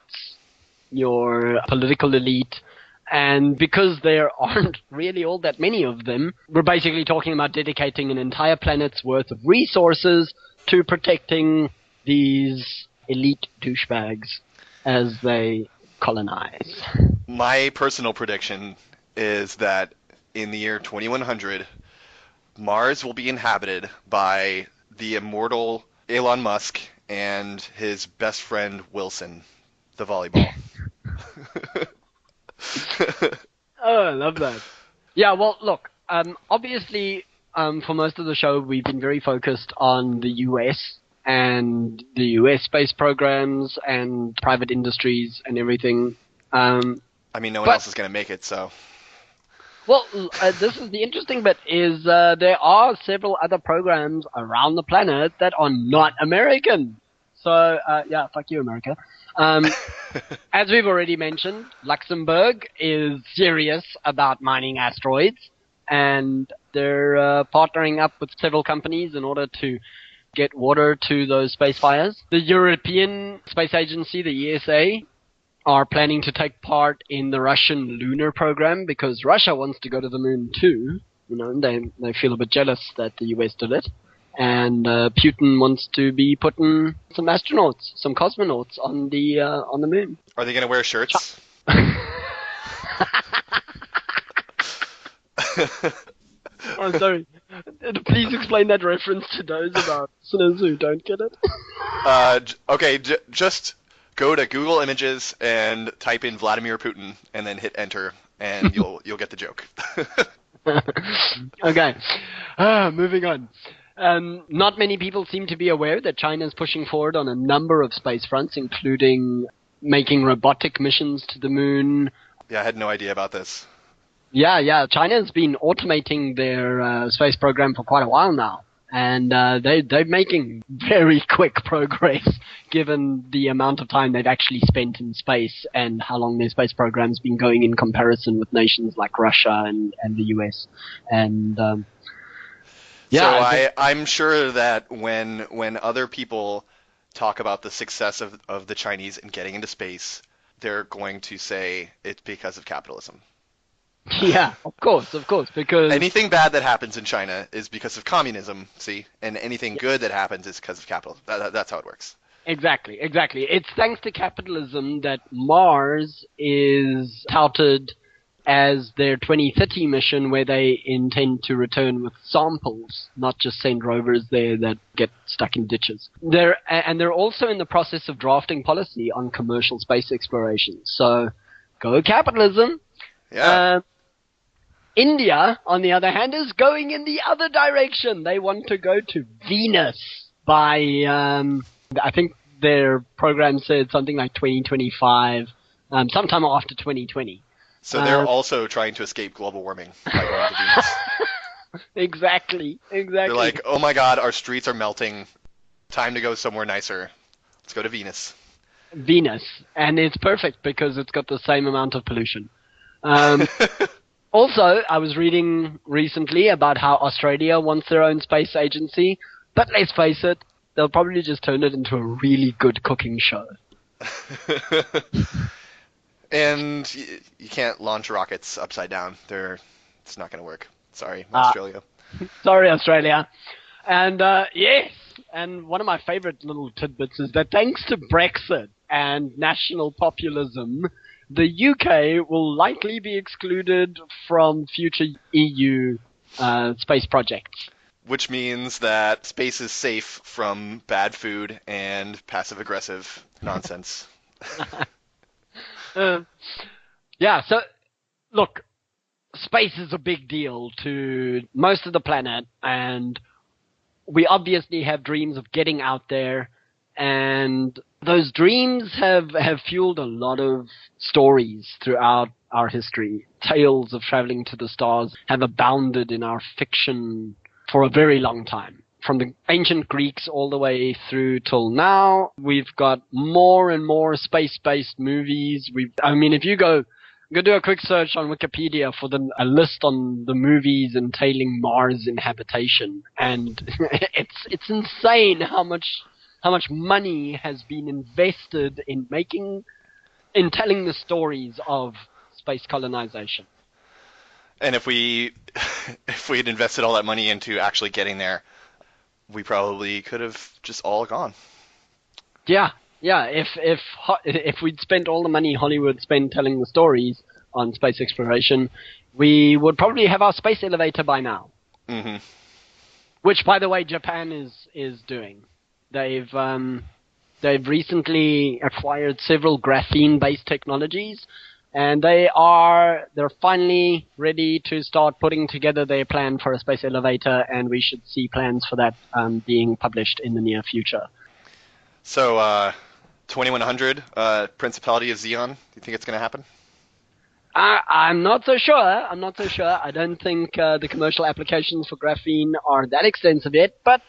B: your political elite, and because there aren't really all that many of them, we're basically talking about dedicating an entire planet's worth of resources to protecting these elite douchebags as they colonize.
A: my personal prediction is that in the year 2100, Mars will be inhabited by the immortal Elon Musk and his best friend Wilson, the volleyball.
B: Oh, I love that. Yeah, well, look, obviously, for most of the show, we've been very focused on the US and the US space programs and private industries and everything.
A: I mean, no one
B: But
A: else is going to make it, so.
B: well, this is the interesting bit: is there are several other programs around the planet that are not American. So yeah, fuck you, America. Um, As we've already mentioned, Luxembourg is serious about mining asteroids, and they're partnering up with several companies in order to get water to those space fires. The European Space Agency, the ESA, are planning to take part in the Russian lunar program because Russia wants to go to the moon too. You know, they feel a bit jealous that the US did it. And Putin wants to be putting some astronauts, some cosmonauts on the moon.
A: Are they going to wear shirts?
B: Oh, sorry. Please explain that reference to those of our listeners who don't get it.
A: Okay, just go to Google Images and type in Vladimir Putin and then hit enter and you'll get the joke.
B: Okay. Moving on. Not many people seem to be aware that China is pushing forward on a number of space fronts, including making robotic missions to the moon.
A: Yeah, I had no idea about this.
B: Yeah. China's been automating their space program for quite a while now, and they're making very quick progress given the amount of time they've actually spent in space and how long their space program's been going in comparison with nations like Russia and the US. And
A: So
B: yeah,
A: I'm sure that when other people talk about the success of the Chinese in getting into space, they're going to say it's because of capitalism.
B: yeah, of course, because
A: Anything bad that happens in China is because of communism, see, and anything good that happens is because of capitalism. That's how it works.
B: exactly. It's thanks to capitalism that Mars is touted as their 2030 mission, where they intend to return with samples, not just send rovers there that get stuck in ditches. They're also in the process of drafting policy on commercial space exploration. So, go capitalism.
A: Yeah.
B: Um, India, on the other hand, is going in the other direction. They want to go to Venus by, I think their program said something like 2025, sometime after 2020.
A: So they're
B: Um,
A: also trying to escape global warming by going to Venus.
B: exactly,
A: They're
B: exactly.
A: like, oh my God, our streets are melting. Time to go somewhere nicer. Let's go to Venus.
B: Venus, and it's perfect because it's got the same amount of pollution. Um, Also, I was reading recently about how Australia wants their own space agency, but let's face it, they'll probably just turn it into a really good cooking show.
A: And you can't launch rockets upside down. It's not going to work. Sorry,
B: Uh,
A: Australia.
B: sorry, Australia. And yes, and one of my favorite little tidbits is that thanks to Brexit and national populism, the UK will likely be excluded from future EU space projects.
A: Which means that space is safe from bad food and passive aggressive nonsense.
B: Uh, yeah, so look, space is a big deal to most of the planet, and we obviously have dreams of getting out there, and those dreams have fueled a lot of stories throughout our history. Tales of traveling to the stars have abounded in our fiction for a very long time. From the ancient Greeks all the way through till now, we've got more and more space-based movies. I mean, if you go do a quick search on Wikipedia for a list on the movies entailing Mars inhabitation, and it's insane how much money has been invested in telling the stories of space colonization.
A: And if we had invested all that money into actually getting there, we probably could have just all gone.
B: Yeah, yeah. If we'd spent all the money Hollywood spent telling the stories on space exploration, we would probably have our space elevator by now.
A: Hmm.
B: Which, by the way, Japan is doing. They've recently acquired several graphene-based technologies, and they're finally ready to start putting together their plan for a space elevator, and we should see plans for that being published in the near future.
A: So, 2100, Principality of Xeon. Do you think it's going to happen?
B: I'm not so sure. I'm not so sure. I don't think the commercial applications for graphene are that extensive yet, but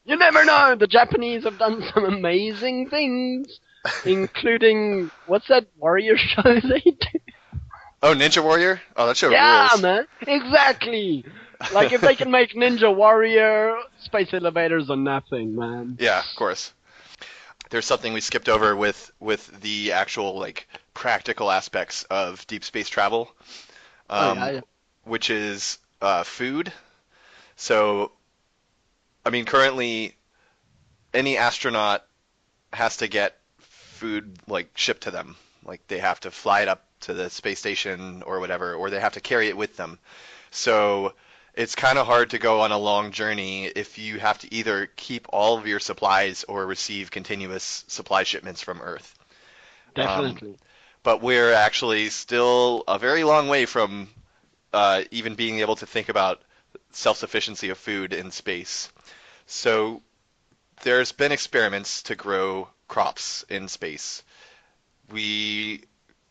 B: you never know. The Japanese have done some amazing things, including what's that warrior show they do?
A: Oh, Ninja Warrior? Oh, that show
B: Yeah,
A: rules.
B: man. Exactly. Like if they can make Ninja Warrior, space elevators are nothing, man.
A: Yeah, of course. There's something we skipped over with the actual like practical aspects of deep space travel,
B: Oh yeah,
A: um,
B: yeah.
A: which is food. So, I mean, currently any astronaut has to get food like shipped to them. Like they have to fly it up to the space station or whatever, or they have to carry it with them. So it's kind of hard to go on a long journey if you have to either keep all of your supplies or receive continuous supply shipments from Earth. Um,
B: Definitely.
A: but we're actually still a very long way from even being able to think about self-sufficiency of food in space. So there's been experiments to grow crops in space. We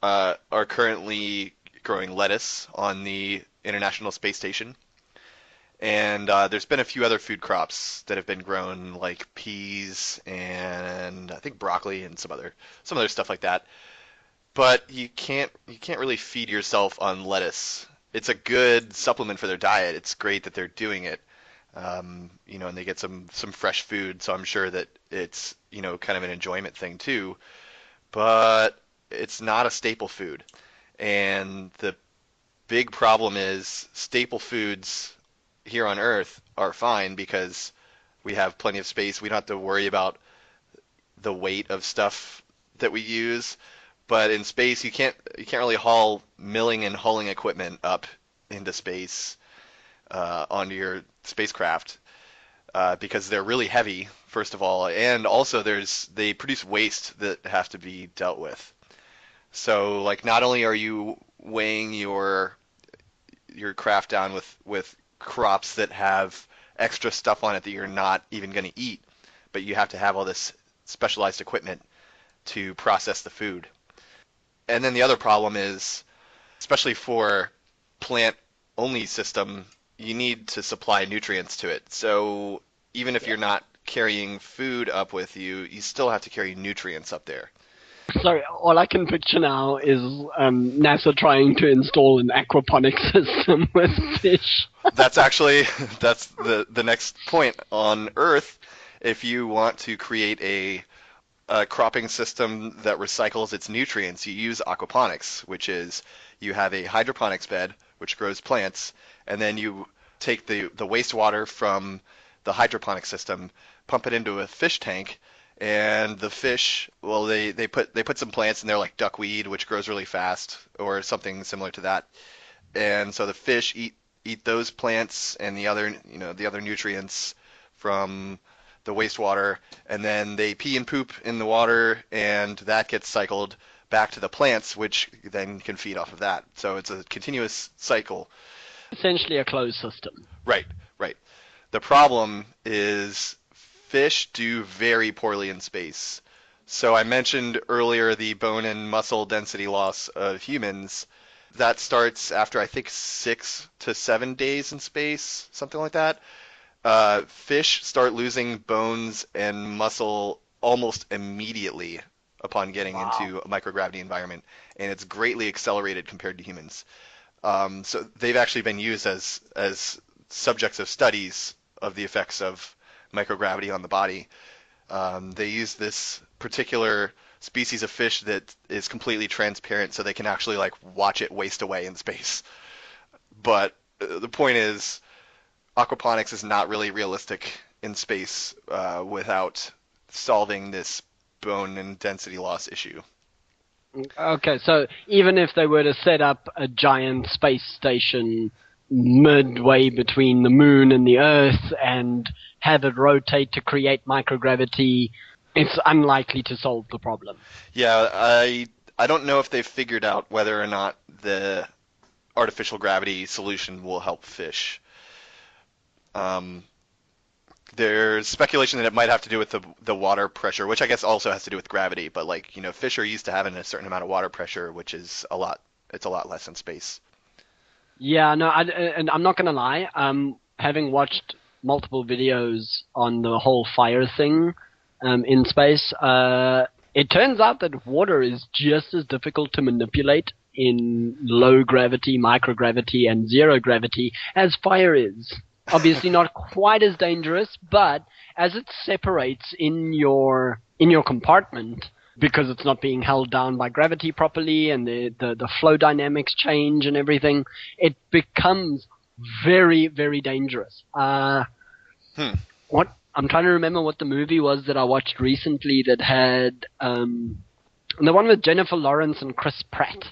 A: are currently growing lettuce on the International Space Station. And there's been a few other food crops that have been grown, like peas and I think broccoli and some other stuff like that. But you can't really feed yourself on lettuce. It's a good supplement for their diet. It's great that they're doing it. And they get some fresh food, so I'm sure that it's kind of an enjoyment thing too. But it's not a staple food, and the big problem is staple foods here on Earth are fine because we have plenty of space. We don't have to worry about the weight of stuff that we use. But in space, you can't really haul milling and hulling equipment up into space onto your spacecraft because they're really heavy, first of all, and also they produce waste that have to be dealt with. So like not only are you weighing your craft down with crops that have extra stuff on it that you're not even going to eat, but you have to have all this specialized equipment to process the food. And then the other problem is, especially for plant only system, you need to supply nutrients to it. So even if you're not carrying food up with you, you still have to carry nutrients up there.
B: Sorry, all I can picture now is NASA trying to install an aquaponic system with fish.
A: That's actually that's the next point on Earth. If you want to create a cropping system that recycles its nutrients, you use aquaponics, which is you have a hydroponics bed which grows plants, and then you take the wastewater from the hydroponic system, pump it into a fish tank, and the fish, well, they put some plants in there like duckweed, which grows really fast, or something similar to that, and so the fish eat those plants and the other nutrients from the wastewater, and then they pee and poop in the water, and that gets cycled back to the plants, which then can feed off of that. So it's a continuous cycle.
B: Essentially a closed system.
A: Right, right. The problem is fish do very poorly in space. So I mentioned earlier the bone and muscle density loss of humans. That starts after I think 6 to 7 days in space, something like that. Fish start losing bones and muscle almost immediately upon getting
B: Wow.
A: into a microgravity environment, and it's greatly accelerated compared to humans. So they've actually been used as subjects of studies of the effects of microgravity on the body. They use this particular species of fish that is completely transparent, so they can actually like watch it waste away in space. But the point is, aquaponics is not really realistic in space without solving this bone and density loss issue.
B: Okay, so even if they were to set up a giant space station midway between the moon and the Earth and have it rotate to create microgravity, it's unlikely to solve the problem.
A: Yeah, I don't know if they've figured out whether or not the artificial gravity solution will help fish. Um, there's speculation that it might have to do with the water pressure, which I guess also has to do with gravity. But like fish are used to having a certain amount of water pressure, which is a lot. It's a lot less in space.
B: Yeah, no, and I'm not gonna lie. Having watched multiple videos on the whole fire thing, in space, it turns out that water is just as difficult to manipulate in low gravity, microgravity, and zero gravity as fire is. Obviously, not quite as dangerous, but as it separates in your compartment, because it's not being held down by gravity properly and the flow dynamics change and everything, it becomes very, very dangerous.
A: Hmm.
B: What I'm trying to remember what the movie was that I watched recently that had the one with Jennifer Lawrence and Chris Pratt.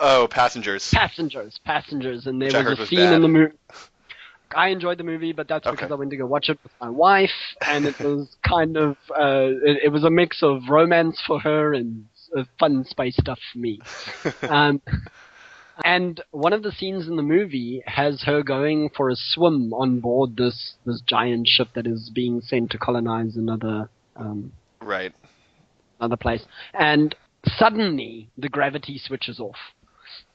A: Oh, Passengers,
B: Passengers, and there
A: which I
B: was
A: heard
B: a
A: was
B: scene in
A: bad.
B: the movie. I enjoyed the movie, but that's because
A: Okay.
B: I went to go watch it with my wife, and it was kind of it was a mix of romance for her and fun space stuff for me. Um, and one of the scenes in the movie has her going for a swim on board this giant ship that is being sent to colonize um,
A: Right.
B: another place, and suddenly the gravity switches off.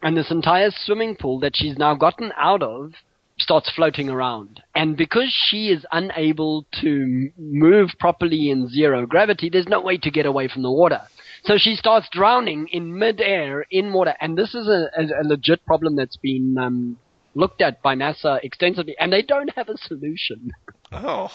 B: And this entire swimming pool that she's now gotten out of starts floating around. And because she is unable to move properly in zero gravity, there's no way to get away from the water. So she starts drowning in midair in water. And this is a legit problem that's been looked at by NASA extensively. And they don't have a solution.
A: Oh.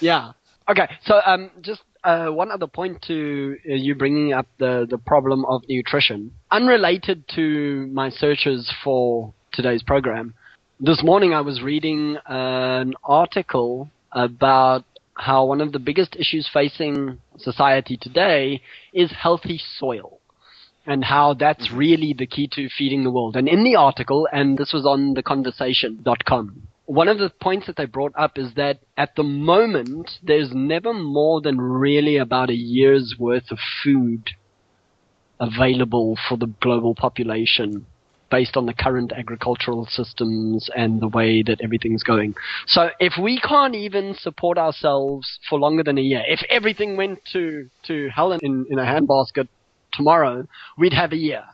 B: Yeah. Okay, so just one other point to you bringing up the problem of nutrition. Unrelated to my searches for today's program, this morning I was reading an article about how one of the biggest issues facing society today is healthy soil, and how that's really the key to feeding the world. And in the article, and this was on theconversation.com, one of the points that they brought up is that at the moment, there's never more than really about a year's worth of food available for the global population based on the current agricultural systems and the way that everything's going. So if we can't even support ourselves for longer than a year, if everything went to hell in a handbasket tomorrow, we'd have a year.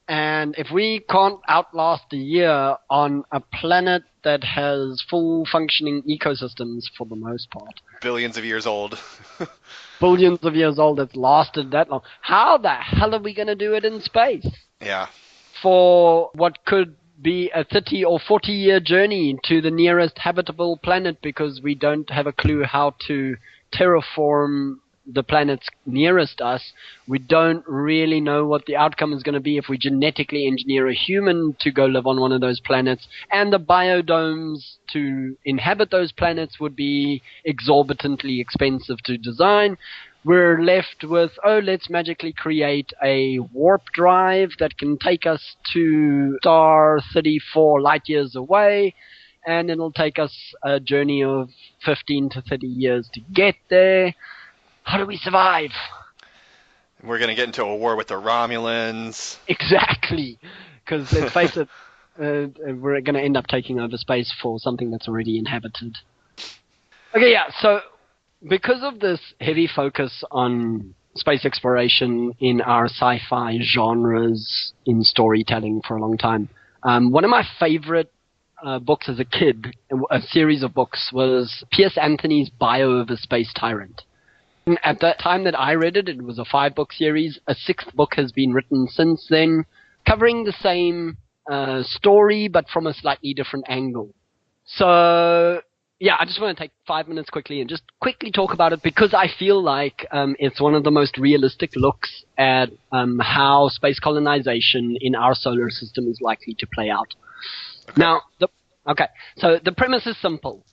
B: And if we can't outlast a year on a planet that has full functioning ecosystems for the most part,
A: Billions of years old.
B: billions of years old, that's lasted that long, how the hell are we going to do it in space?
A: Yeah.
B: For what could be a 30 or 40 year journey to the nearest habitable planet, because we don't have a clue how to terraform the planets nearest us. We don't really know what the outcome is going to be if we genetically engineer a human to go live on one of those planets, and the biodomes to inhabit those planets would be exorbitantly expensive to design. We're left with, let's magically create a warp drive that can take us to star 34 light years away, and it'll take us a journey of 15 to 30 years to get there. How do we survive?
A: We're going to get into a war with the Romulans.
B: Exactly. Because let's face it, we're going to end up taking over space for something that's already inhabited. Okay, yeah, so because of this heavy focus on space exploration in our sci-fi genres in storytelling for a long time, one of my favorite books as a kid, a series of books, was Pierce Anthony's Bio of a Space Tyrant. And at that time that I read it, it was a 5-book series. A 6th book has been written since then, covering the same story, but from a slightly different angle. So, yeah, I just want to take 5 minutes quickly and just quickly talk about it, because I feel like it's one of the most realistic looks at how space colonization in our solar system is likely to play out.
A: Okay.
B: Now, so the premise is simple.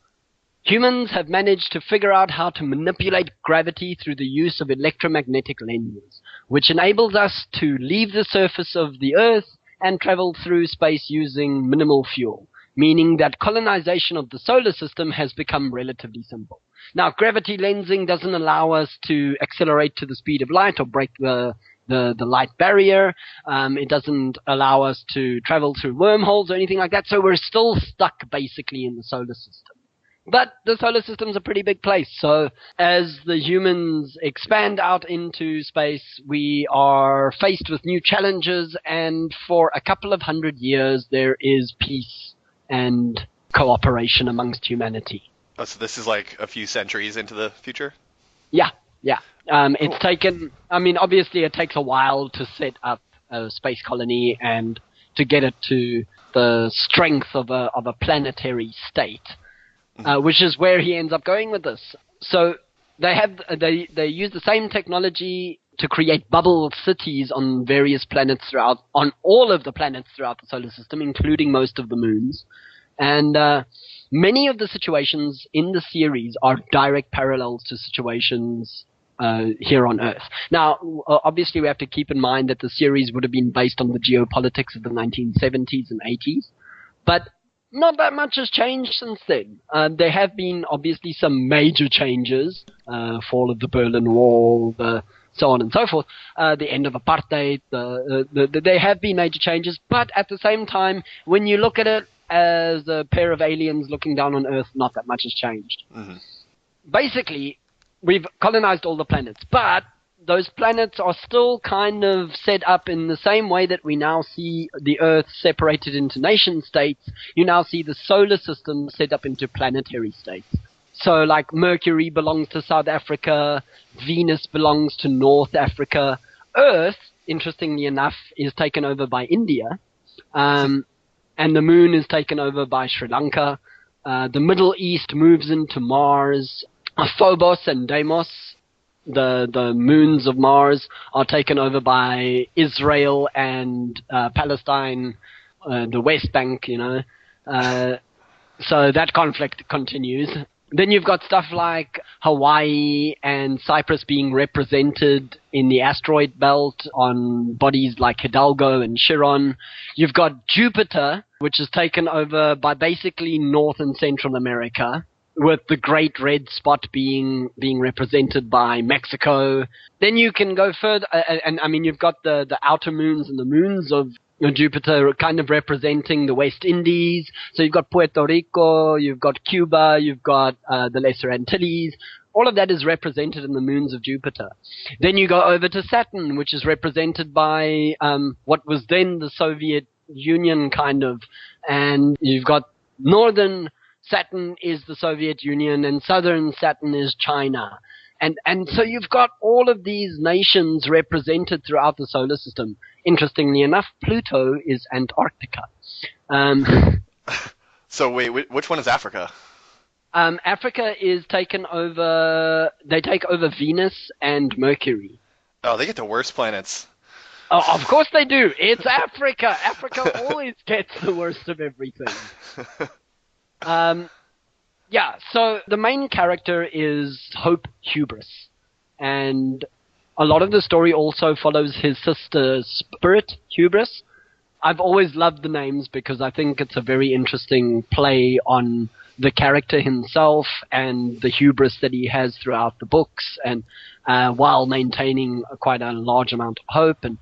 B: Humans have managed to figure out how to manipulate gravity through the use of electromagnetic lenses, which enables us to leave the surface of the Earth and travel through space using minimal fuel, meaning that colonization of the solar system has become relatively simple. Now, gravity lensing doesn't allow us to accelerate to the speed of light or break the light barrier. It doesn't allow us to travel through wormholes or anything like that, so we're still stuck basically in the solar system. But the solar system's a pretty big place, so as the humans expand out into space, we are faced with new challenges, and for a couple of 100 years, there is peace and cooperation amongst humanity.
A: Oh, so this is like a few centuries into the future?
B: Yeah.
A: Cool.
B: It's taken, obviously it takes a while to set up a space colony and to get it to the strength of a planetary state. Which is where he ends up going with this. So they use the same technology to create bubble cities on various planets on all of the planets throughout the solar system, including most of the moons. And many of the situations in the series are direct parallels to situations here on Earth. Now, obviously we have to keep in mind that the series would have been based on the geopolitics of the 1970s and 80s, but not that much has changed since then. There have been obviously some major changes, fall of the Berlin Wall, so on and so forth, the end of apartheid. There have been major changes, but at the same time, when you look at it as a pair of aliens looking down on Earth, not that much has changed. Mm-hmm. Basically, we've colonized all the planets, but those planets are still kind of set up in the same way that we now see the Earth separated into nation states. You now see the solar system set up into planetary states. So, like, Mercury belongs to South Africa, Venus belongs to North Africa. Earth, interestingly enough, is taken over by India, and the Moon is taken over by Sri Lanka. The Middle East moves into Mars. Phobos and Deimos, the moons of Mars, are taken over by Israel and Palestine, the West Bank, so that conflict continues. Then you've got stuff like Hawaii and Cyprus being represented in the asteroid belt on bodies like Hidalgo and Chiron. You've got Jupiter, which is taken over by basically North and Central America, with the Great Red Spot being represented by Mexico. Then you can go further, and I mean, you've got the outer moons and the moons of Jupiter kind of representing the West Indies. So you've got Puerto Rico, you've got Cuba, you've got the Lesser Antilles. All of that is represented in the moons of Jupiter. Then you go over to Saturn, which is represented by what was then the Soviet Union, kind of. And you've got northern Saturn is the Soviet Union, and southern Saturn is China. And so you've got all of these nations represented throughout the solar system. Interestingly enough, Pluto is Antarctica.
A: So wait, which one is Africa?
B: Africa is taken over. They take over Venus and Mercury.
A: Oh, they get the worst planets.
B: Oh, of course they do. It's Africa. Africa always gets the worst of everything. Yeah, so the main character is Hope Hubris, and a lot of the story also follows his sister Spirit Hubris. I've always loved the names because I think it's a very interesting play on the character himself and the hubris that he has throughout the books, and while maintaining quite a large amount of hope. And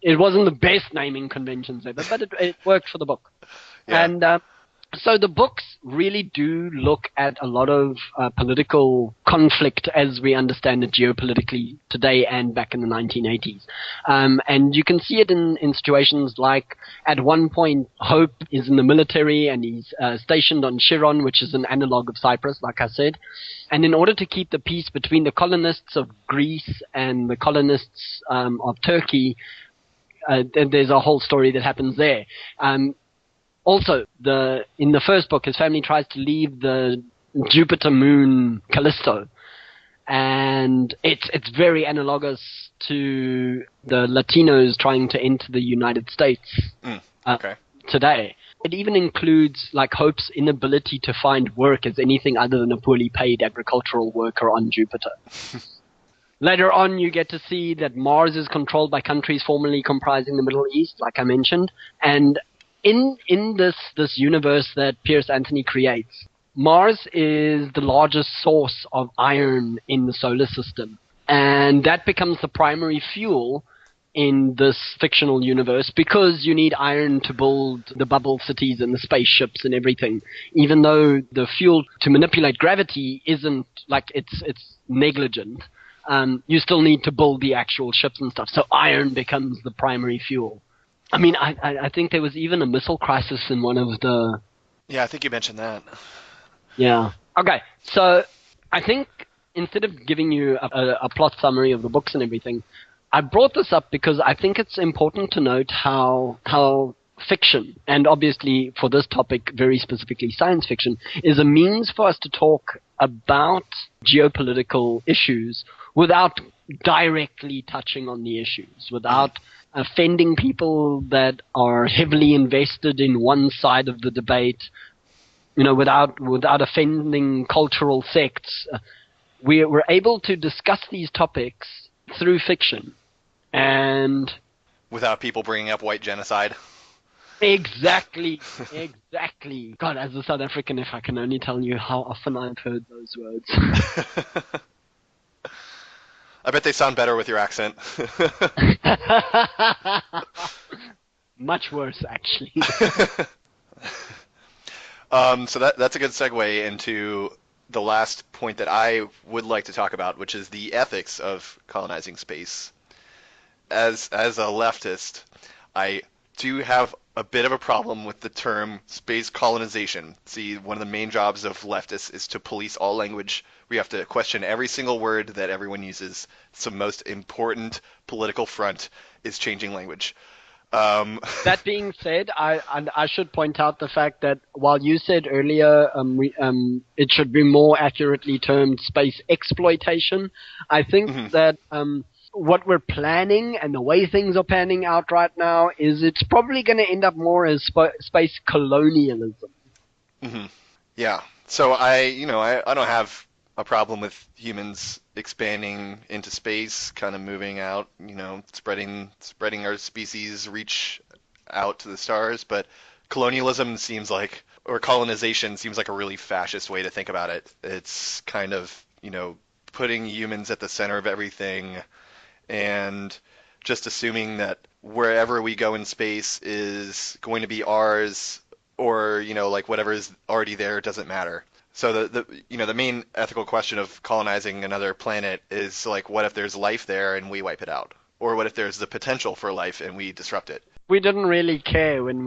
B: it wasn't the best naming conventions ever, but it worked for the book. Yeah. And so the books really do look at a lot of political conflict as we understand it geopolitically today and back in the 1980s. And you can see it in situations like, at one point, Hope is in the military and he's stationed on Chiron, which is an analog of Cyprus, like I said. And in order to keep the peace between the colonists of Greece and the colonists of Turkey, there's a whole story that happens there. Also, in the first book, his family tries to leave the Jupiter moon Callisto, and it's very analogous to the Latinos trying to enter the United States today. It even includes like Hope's inability to find work as anything other than a poorly paid agricultural worker on Jupiter. Later on, you get to see that Mars is controlled by countries formerly comprising the Middle East, like I mentioned, and in this universe that Pierce Anthony creates, Mars is the largest source of iron in the solar system. And that becomes the primary fuel in this fictional universe because you need iron to build the bubble cities and the spaceships and everything. Even though the fuel to manipulate gravity isn't, like, it's negligent, you still need to build the actual ships and stuff. So iron becomes the primary fuel. I mean, I think there was even a missile crisis in one of the...
A: Yeah, I think you mentioned that.
B: Yeah. Okay, so I think instead of giving you a plot summary of the books and everything, I brought this up because I think it's important to note how fiction, and obviously for this topic, very specifically science fiction, is a means for us to talk about geopolitical issues without directly touching on the issues, without offending people that are heavily invested in one side of the debate, without offending cultural sects. We're able to discuss these topics through fiction. And
A: without people bringing up white genocide.
B: Exactly. God, as a South African, if I can only tell you how often I've heard those words.
A: I bet they sound better with your accent.
B: Much worse, actually.
A: So that's a good segue into the last point that I would like to talk about, which is the ethics of colonizing space. As a leftist, I do have a bit of a problem with the term space colonization. See, one of the main jobs of leftists is to police all language. We have to question every single word that everyone uses. It's the most important political front is changing language. Um,
B: That being said, I should point out the fact that while you said earlier it should be more accurately termed space exploitation, I think
A: mhm,
B: that what we're planning and the way things are panning out right now is it's probably going to end up more as space colonialism.
A: mhm. Yeah. So I don't have a problem with humans expanding into space, kind of moving out, spreading our species reach out to the stars, but colonialism seems like, or colonization seems like a really fascist way to think about it. It's kind of, putting humans at the center of everything and just assuming that wherever we go in space is going to be ours, or like whatever is already there doesn't matter. So the main ethical question of colonizing another planet is like, what if there's life there and we wipe it out, or what if there's the potential for life and we disrupt it?
B: We didn't really care when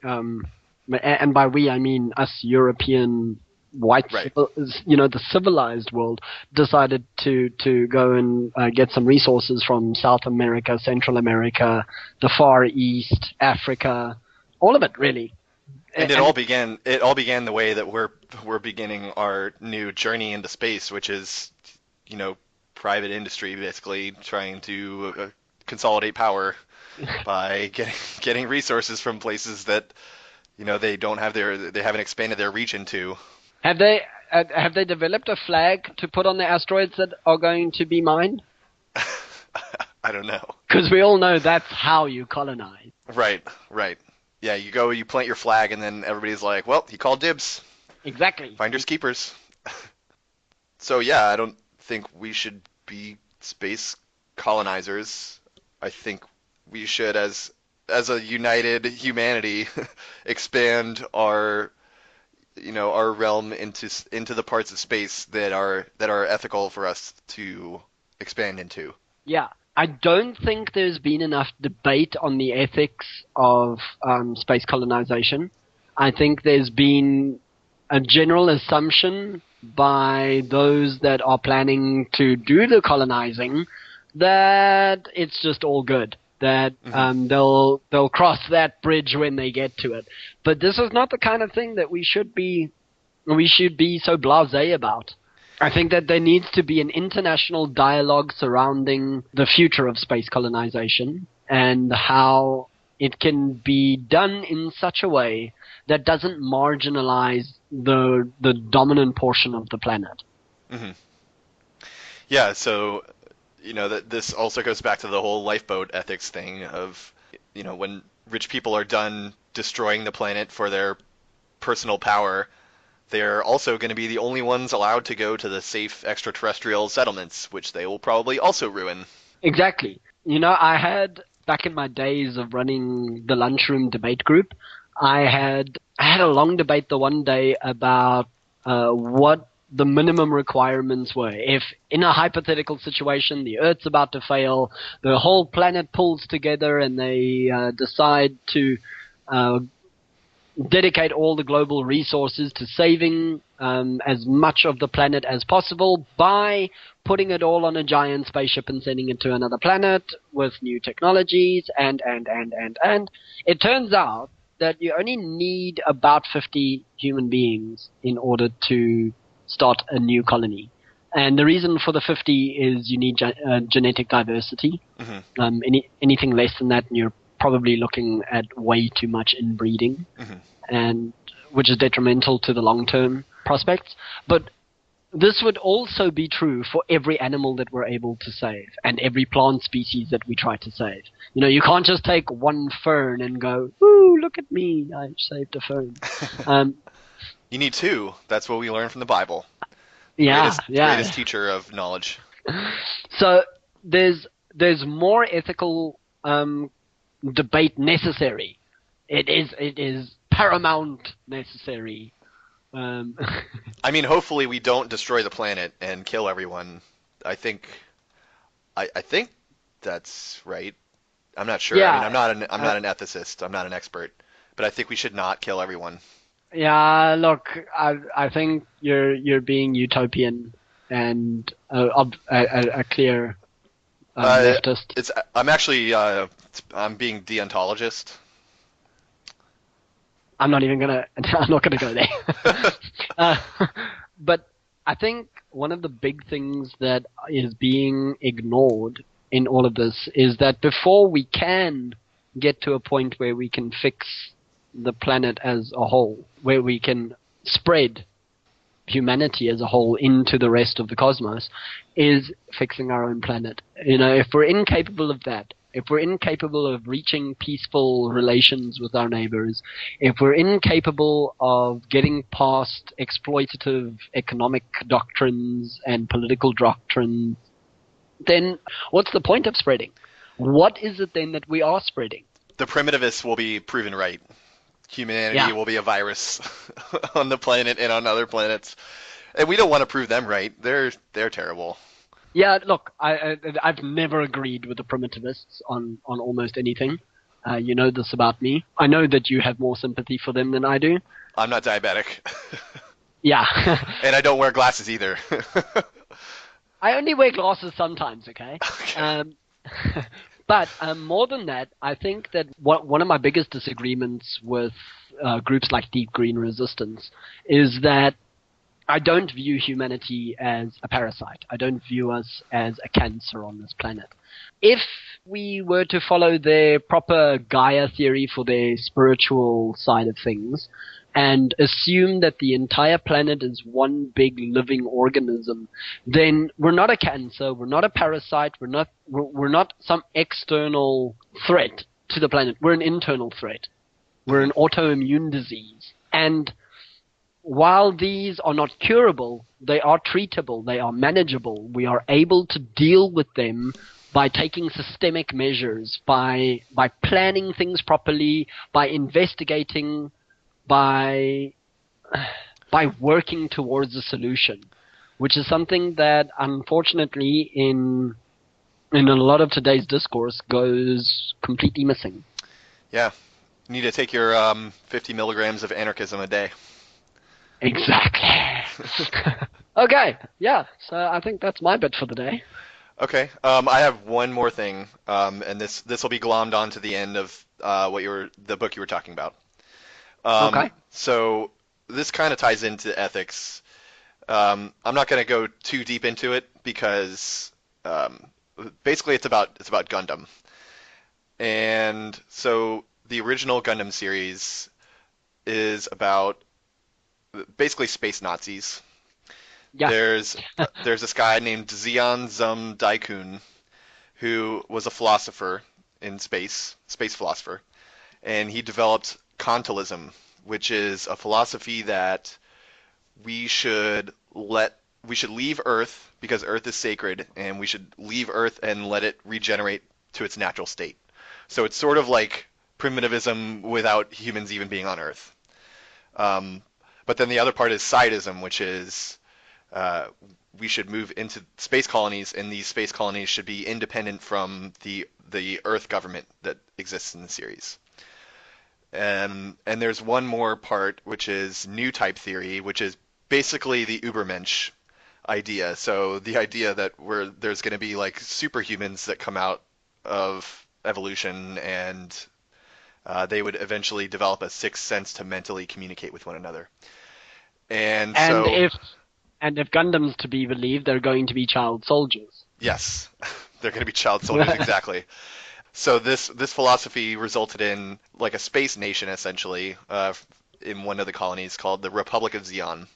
B: and by we I mean us European white,
A: Right.
B: the civilized world decided to go and get some resources from South America, Central America, the Far East, Africa, all of it really.
A: And it
B: And
A: all began. It all began the way that we're beginning our new journey into space, which is, you know, private industry basically trying to consolidate power by getting resources from places that they haven't expanded their reach into.
B: have they have they developed a flag to put on the asteroids that are going to be mined?
A: I don't know.
B: Because we all know that's how you colonize.
A: Right, right. Yeah, you go, you plant your flag, and then everybody's like, "Well, he called dibs.
B: Exactly.
A: Finders keepers." So yeah, I don't think we should be space colonizers. I think we should, as a united humanity, expand our realm into the parts of space that are ethical for us to expand into.
B: Yeah, I don't think there's been enough debate on the ethics of space colonization. I think there's been a general assumption by those that are planning to do the colonizing that it's just all good. That
A: Hmm.
B: they'll cross that bridge when they get to it. But this is not the kind of thing that we should be so blasé about. I think that there needs to be an international dialogue surrounding the future of space colonization and how it can be done in such a way that doesn't marginalize the dominant portion of the planet.
A: Hmm. Yeah, so that this also goes back to the whole lifeboat ethics thing of when rich people are done destroying the planet for their personal power, they're also going to be the only ones allowed to go to the safe extraterrestrial settlements, which they will probably also ruin.
B: Exactly. I had back in my days of running the lunchroom debate group, I had a long debate the one day about what the minimum requirements were. If in a hypothetical situation the Earth's about to fail, the whole planet pulls together and they decide to uh, dedicate all the global resources to saving as much of the planet as possible by putting it all on a giant spaceship and sending it to another planet with new technologies and. It turns out that you only need about 50 human beings in order to start a new colony. And the reason for the 50 is you need genetic diversity.
A: Hmm.
B: Anything less than that, and you're probably looking at way too much inbreeding,
A: Hmm.
B: and which is detrimental to the long-term prospects. But this would also be true for every animal that we're able to save and every plant species that we try to save. You can't just take one fern and go, "Ooh, look at me, I saved a fern." Um,
A: You need two. That's what we learn from the Bible.
B: yeah,
A: Greatest
B: yeah.
A: teacher of knowledge.
B: So there's more ethical debate necessary. It is paramount necessary Um,
A: I mean, hopefully we don't destroy the planet and kill everyone. I think I think that's right. I'm not sure. I mean,
B: yeah,
A: I'm
B: uh,
A: not an ethicist. I'm not an expert, but I think we should not kill everyone.
B: yeah. Look, I think you're being utopian and a clear
A: Uh,
B: leftist.
A: it's I'm actually I'm being deontologist.
B: I'm not even gonna. I'm not gonna go there. uh, but I think one of the big things that is being ignored in all of this is that before we can get to a point where we can fix the planet as a whole, where we can spread humanity as a whole into the rest of the cosmos, is fixing our own planet. You know, if we're incapable of that, if we're incapable of reaching peaceful relations with our neighbors, if we're incapable of getting past exploitative economic doctrines and political doctrines, then what's the point of spreading? What is it then that we are spreading?
A: The primitivists will be proven right. Humanity
B: Yeah.
A: will be a virus on the planet and on other planets, and we don't want to prove them right. They're terrible.
B: Yeah, look, I've never agreed with the primitivists on almost anything. You know this about me. I know that you have more sympathy for them than I do.
A: I'm not diabetic,
B: Yeah.
A: and I don't wear glasses either.
B: I only wear glasses sometimes, okay?
A: Okay.
B: Um, but more than that, I think that one of my biggest disagreements with groups like Deep Green Resistance is that I don't view humanity as a parasite. I don't view us as a cancer on this planet. If we were to follow their proper Gaia theory for their spiritual side of things, and assume that the entire planet is one big living organism, then we're not a cancer, we're not a parasite, we're not some external threat to the planet. We're an internal threat. We're
A: Mhm.
B: an autoimmune disease. And while these are not curable, they are treatable, they are manageable. We are able to deal with them by taking systemic measures, by planning things properly, by investigating, by by working towards a solution, which is something that unfortunately in a lot of today's discourse goes completely missing.
A: Yeah, you need to take your 50 milligrams of anarchism a day.
B: Exactly. Okay, yeah. So I think that's my bit for the day.
A: Okay. I have one more thing, and this will be glommed onto the end of the book you were talking about.
B: Okay.
A: So this kind of ties into ethics. I'm not going to go too deep into it because um, basically it's about Gundam, and so the original Gundam series is about basically space Nazis.
B: Yeah.
A: There's this guy named Zeon Zum Daikun who was a philosopher in space philosopher, and he developed Kantialism, which is a philosophy that we should we should leave Earth because Earth is sacred, and we should leave Earth and let it regenerate to its natural state. So it's sort of like primitivism without humans even being on Earth. Um, but then the other part is Psiism, which is uh, we should move into space colonies, and these space colonies should be independent from the Earth government that exists in the series. And there's one more part, which is new type theory, which is basically the Ubermensch idea. So the idea that there's going to be like superhumans that come out of evolution, and they would eventually develop a sixth sense to mentally communicate with one another. And
B: And
A: so,
B: if Gundams to be believed, they're going to be child soldiers.
A: yes, they're going to be child soldiers, exactly. So this philosophy resulted in like a space nation essentially in one of the colonies called the Republic of Zeon,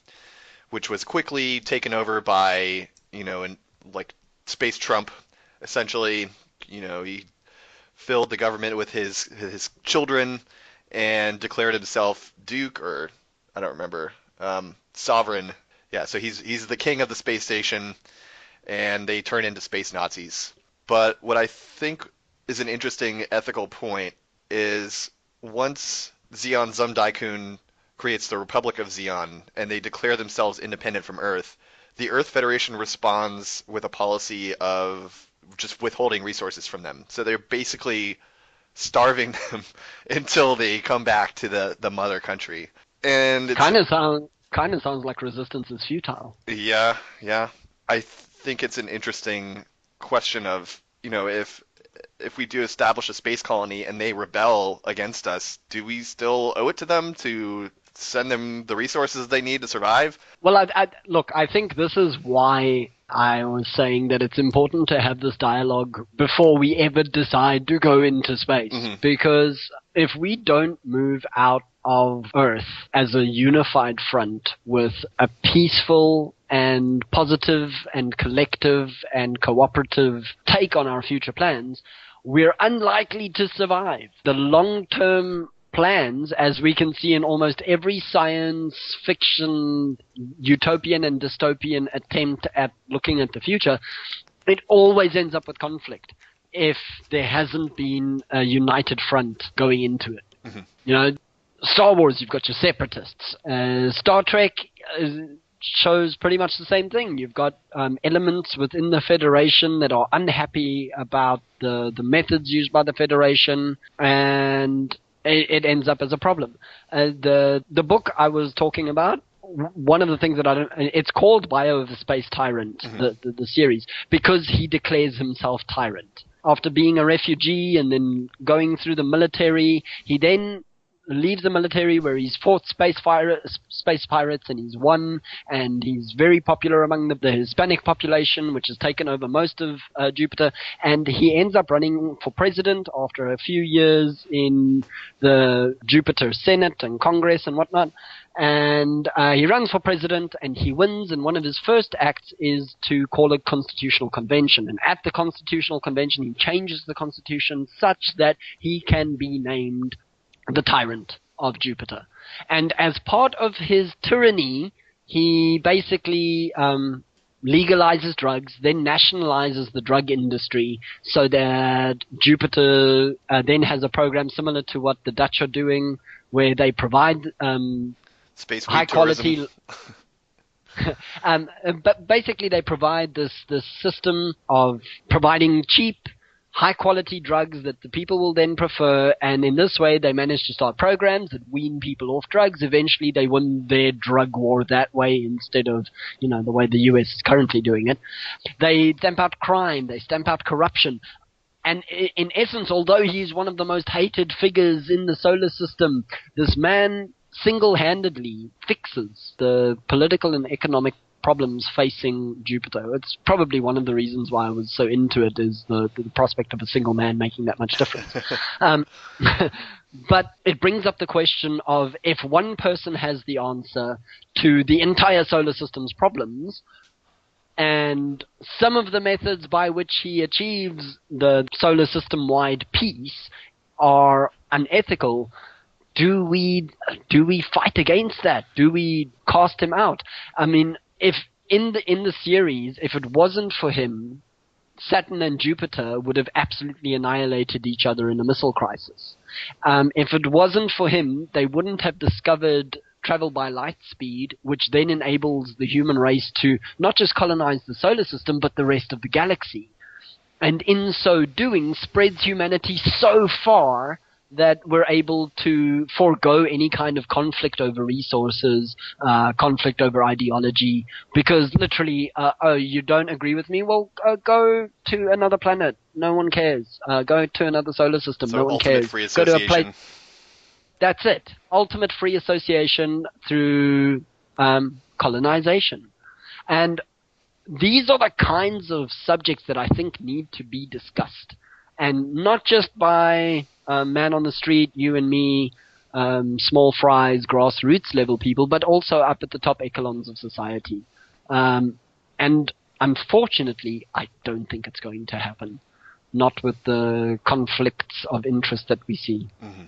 A: which was quickly taken over by like space Trump. Essentially, he filled the government with his children and declared himself Duke, or I don't remember, sovereign. Yeah, so he's the king of the space station, and they turn into space Nazis. But what I think is an interesting ethical point is once Zeon Zum Daikun creates the Republic of Xeon, and they declare themselves independent from Earth, the Earth Federation responds with a policy of just withholding resources from them. So they're basically starving them until they come back to the mother country. And it's
B: Kind of sounds like resistance is futile.
A: yeah, yeah. I think it's an interesting question of, if we do establish a space colony and they rebel against us, do we still owe it to them to send them the resources they need to survive?
B: Well, look, I think this is why I was saying that it's important to have this dialogue before we ever decide to go into space.
A: Hmm.
B: Because if we don't move out of Earth as a unified front with a peaceful and positive and collective and cooperative take on our future plans, we're unlikely to survive. The long-term plans, as we can see in almost every science fiction, utopian and dystopian attempt at looking at the future, it always ends up with conflict if there hasn't been a united front going into it.
A: Hmm.
B: You know, Star Wars, you've got your separatists. Star Trek shows pretty much the same thing. You've got elements within the Federation that are unhappy about the methods used by the Federation, and it ends up as a problem. The book I was talking about, one of the things that it's called Bio of the Space Tyrant, the series, because he declares himself tyrant. After being a refugee and then going through the military, he then leaves the military where he's fought space pirates and he's won, and he's very popular among the Hispanic population, which has taken over most of Jupiter, and he ends up running for president after a few years in the Jupiter Senate and Congress and whatnot. And he runs for president and he wins, and one of his first acts is to call a constitutional convention. And at the constitutional convention, he changes the constitution such that he can be named the tyrant of Jupiter. And as part of his tyranny, he basically legalizes drugs, then nationalizes the drug industry so that Jupiter then has a program similar to what the Dutch are doing, where they provide
A: Space
B: high quality but basically they provide this system of providing cheap, high-quality drugs that the people will then prefer, and in this way they manage to start programs that wean people off drugs. Eventually they win their drug war that way instead of, the way the US is currently doing it. They stamp out crime, they stamp out corruption, and in essence, although he's one of the most hated figures in the solar system, this man single-handedly fixes the political and economic problems facing Jupiter. It's probably one of the reasons why I was so into it, is the prospect of a single man making that much difference. But it brings up the question of, if one person has the answer to the entire solar system's problems, and some of the methods by which he achieves the solar system-wide peace are unethical, do we fight against that? Do we cast him out? I mean, if in the series, if it wasn't for him, Saturn and Jupiter would have absolutely annihilated each other in a missile crisis. If it wasn't for him, they wouldn't have discovered travel by light speed, which then enables the human race to not just colonize the solar system, but the rest of the galaxy. And in so doing, spreads humanity so far that we're able to forego any kind of conflict over resources, conflict over ideology, because literally, oh, you don't agree with me? Well, go to another planet. No one cares. Go to another solar system.
A: So
B: no one
A: ultimate
B: cares.
A: free
B: Go to a
A: association.
B: place. That's it. Ultimate free association through colonization. And these are the kinds of subjects that I think need to be discussed. And not just by man on the street, you and me, small fries, grassroots level people, but also up at the top echelons of society. And unfortunately, I don't think it's going to happen. Not with the conflicts of interest that we see.
A: Mm-hmm.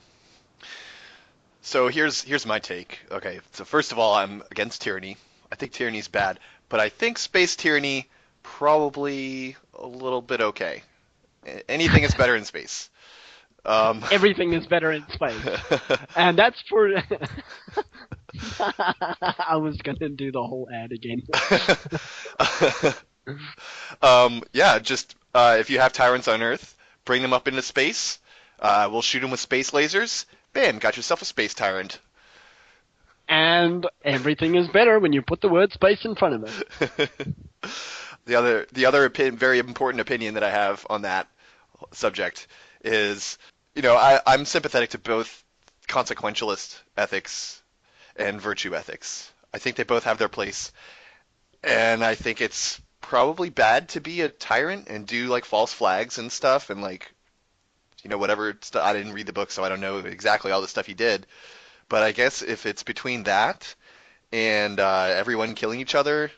A: So here's my take. Okay, so first of all, I'm against tyranny. I think tyranny's bad, but I think space tyranny probably a little bit okay. Anything is better in space.
B: Everything is better in space. And that's for I was gonna do the whole ad again.
A: Yeah, just if you have tyrants on Earth, bring them up into space. We'll shoot them with space lasers. Bam, got yourself a space tyrant.
B: And everything is better when you put the word space in front of it.
A: The other very important opinion that I have on that subject is, I'm sympathetic to both consequentialist ethics and virtue ethics. I think they both have their place, and I think it's probably bad to be a tyrant and do like false flags and stuff and like whatever stuff. I didn't read the book, so I don't know exactly all the stuff he did. But I guess if it's between that and everyone killing each other,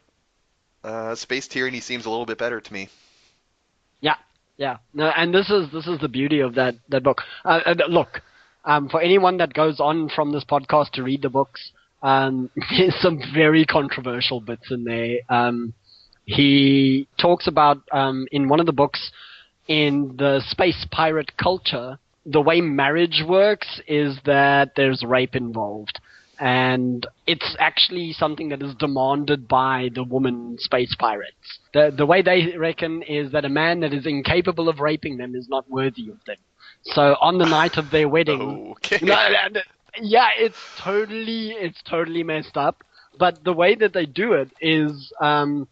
A: space tyranny seems a little bit better to me.
B: Yeah, yeah. No, and this is the beauty of that book. Look, for anyone that goes on from this podcast to read the books, there's some very controversial bits in there. He talks about in one of the books, in the space pirate culture, the way marriage works is that there's rape involved. And it's actually something that is demanded by the woman space pirates. The way they reckon is that a man that is incapable of raping them is not worthy of them. So on the night of their wedding,
A: Okay.
B: yeah, it's totally messed up. But the way that they do it is on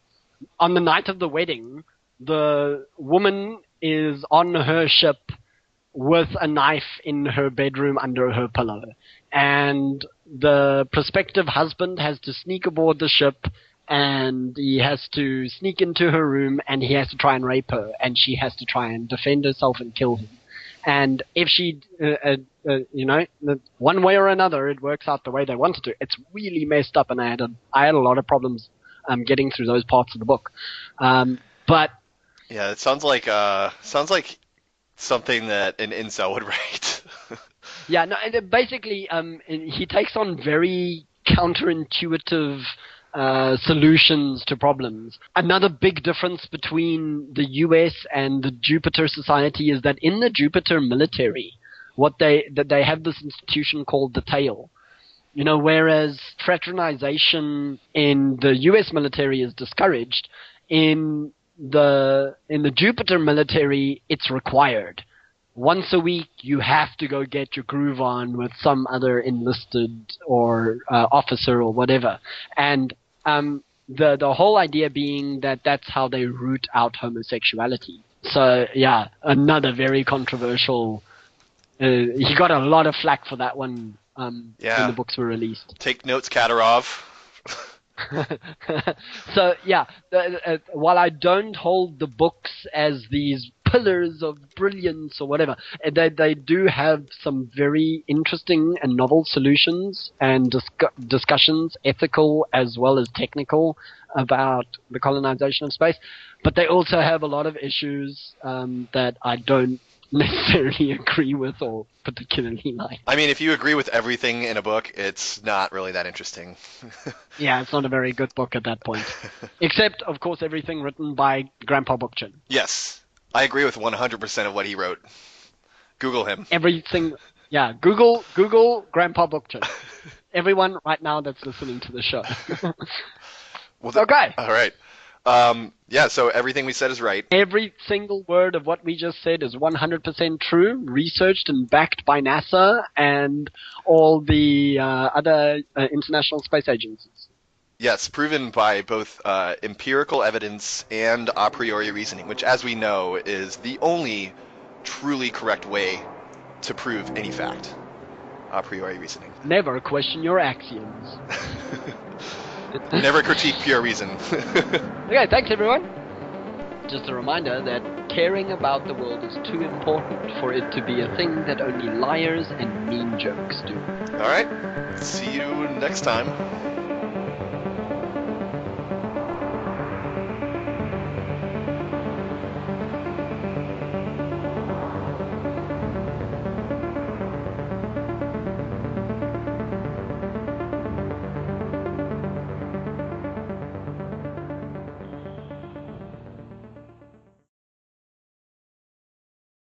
B: the night of the wedding, the woman is on her ship with a knife in her bedroom under her pillow. And the prospective husband has to sneak aboard the ship, and he has to sneak into her room, and he has to try and rape her, and she has to try and defend herself and kill him. And if she, one way or another, it works out the way they wanted to. It's really messed up, and I had a lot of problems getting through those parts of the book. But
A: Yeah, it sounds like something that an incel would write.
B: yeah, no, basically, he takes on very counterintuitive solutions to problems. Another big difference between the US and the Jupiter Society is that in the Jupiter military, that they have this institution called the Tail. Whereas fraternization in the US military is discouraged, in the Jupiter military, it's required. Once a week, you have to go get your groove on with some other enlisted or officer or whatever. And the whole idea being that that's how they root out homosexuality. So, yeah, another very controversial... he got a lot of flack for that one when the books were released.
A: Take notes, Katarov.
B: So yeah, while I don't hold the books as these pillars of brilliance or whatever, they do have some very interesting and novel solutions and discussions, ethical as well as technical, about the colonization of space. But they also have a lot of issues that I don't necessarily agree with or particularly like.
A: I mean, if you agree with everything in a book, it's not really that interesting.
B: Yeah, it's not a very good book at that point. Except, of course, everything written by Grandpa Bookchin.
A: Yes, I agree with 100% of what he wrote. Google him.
B: Everything, yeah, Google Grandpa Bookchin. Everyone right now that's listening to the show. Okay.
A: All right. Yeah, so everything we said is right.
B: Every single word of what we just said is 100% true, researched and backed by NASA and all the other international space agencies.
A: Yes, proven by both empirical evidence and a priori reasoning, which, as we know, is the only truly correct way to prove any fact. A priori reasoning.
B: Never question your axioms.
A: Never critique pure reason.
B: Okay, thanks everyone. Just a reminder that caring about the world is too important for it to be a thing that only liars and mean jokes do.
A: All right. See you next time.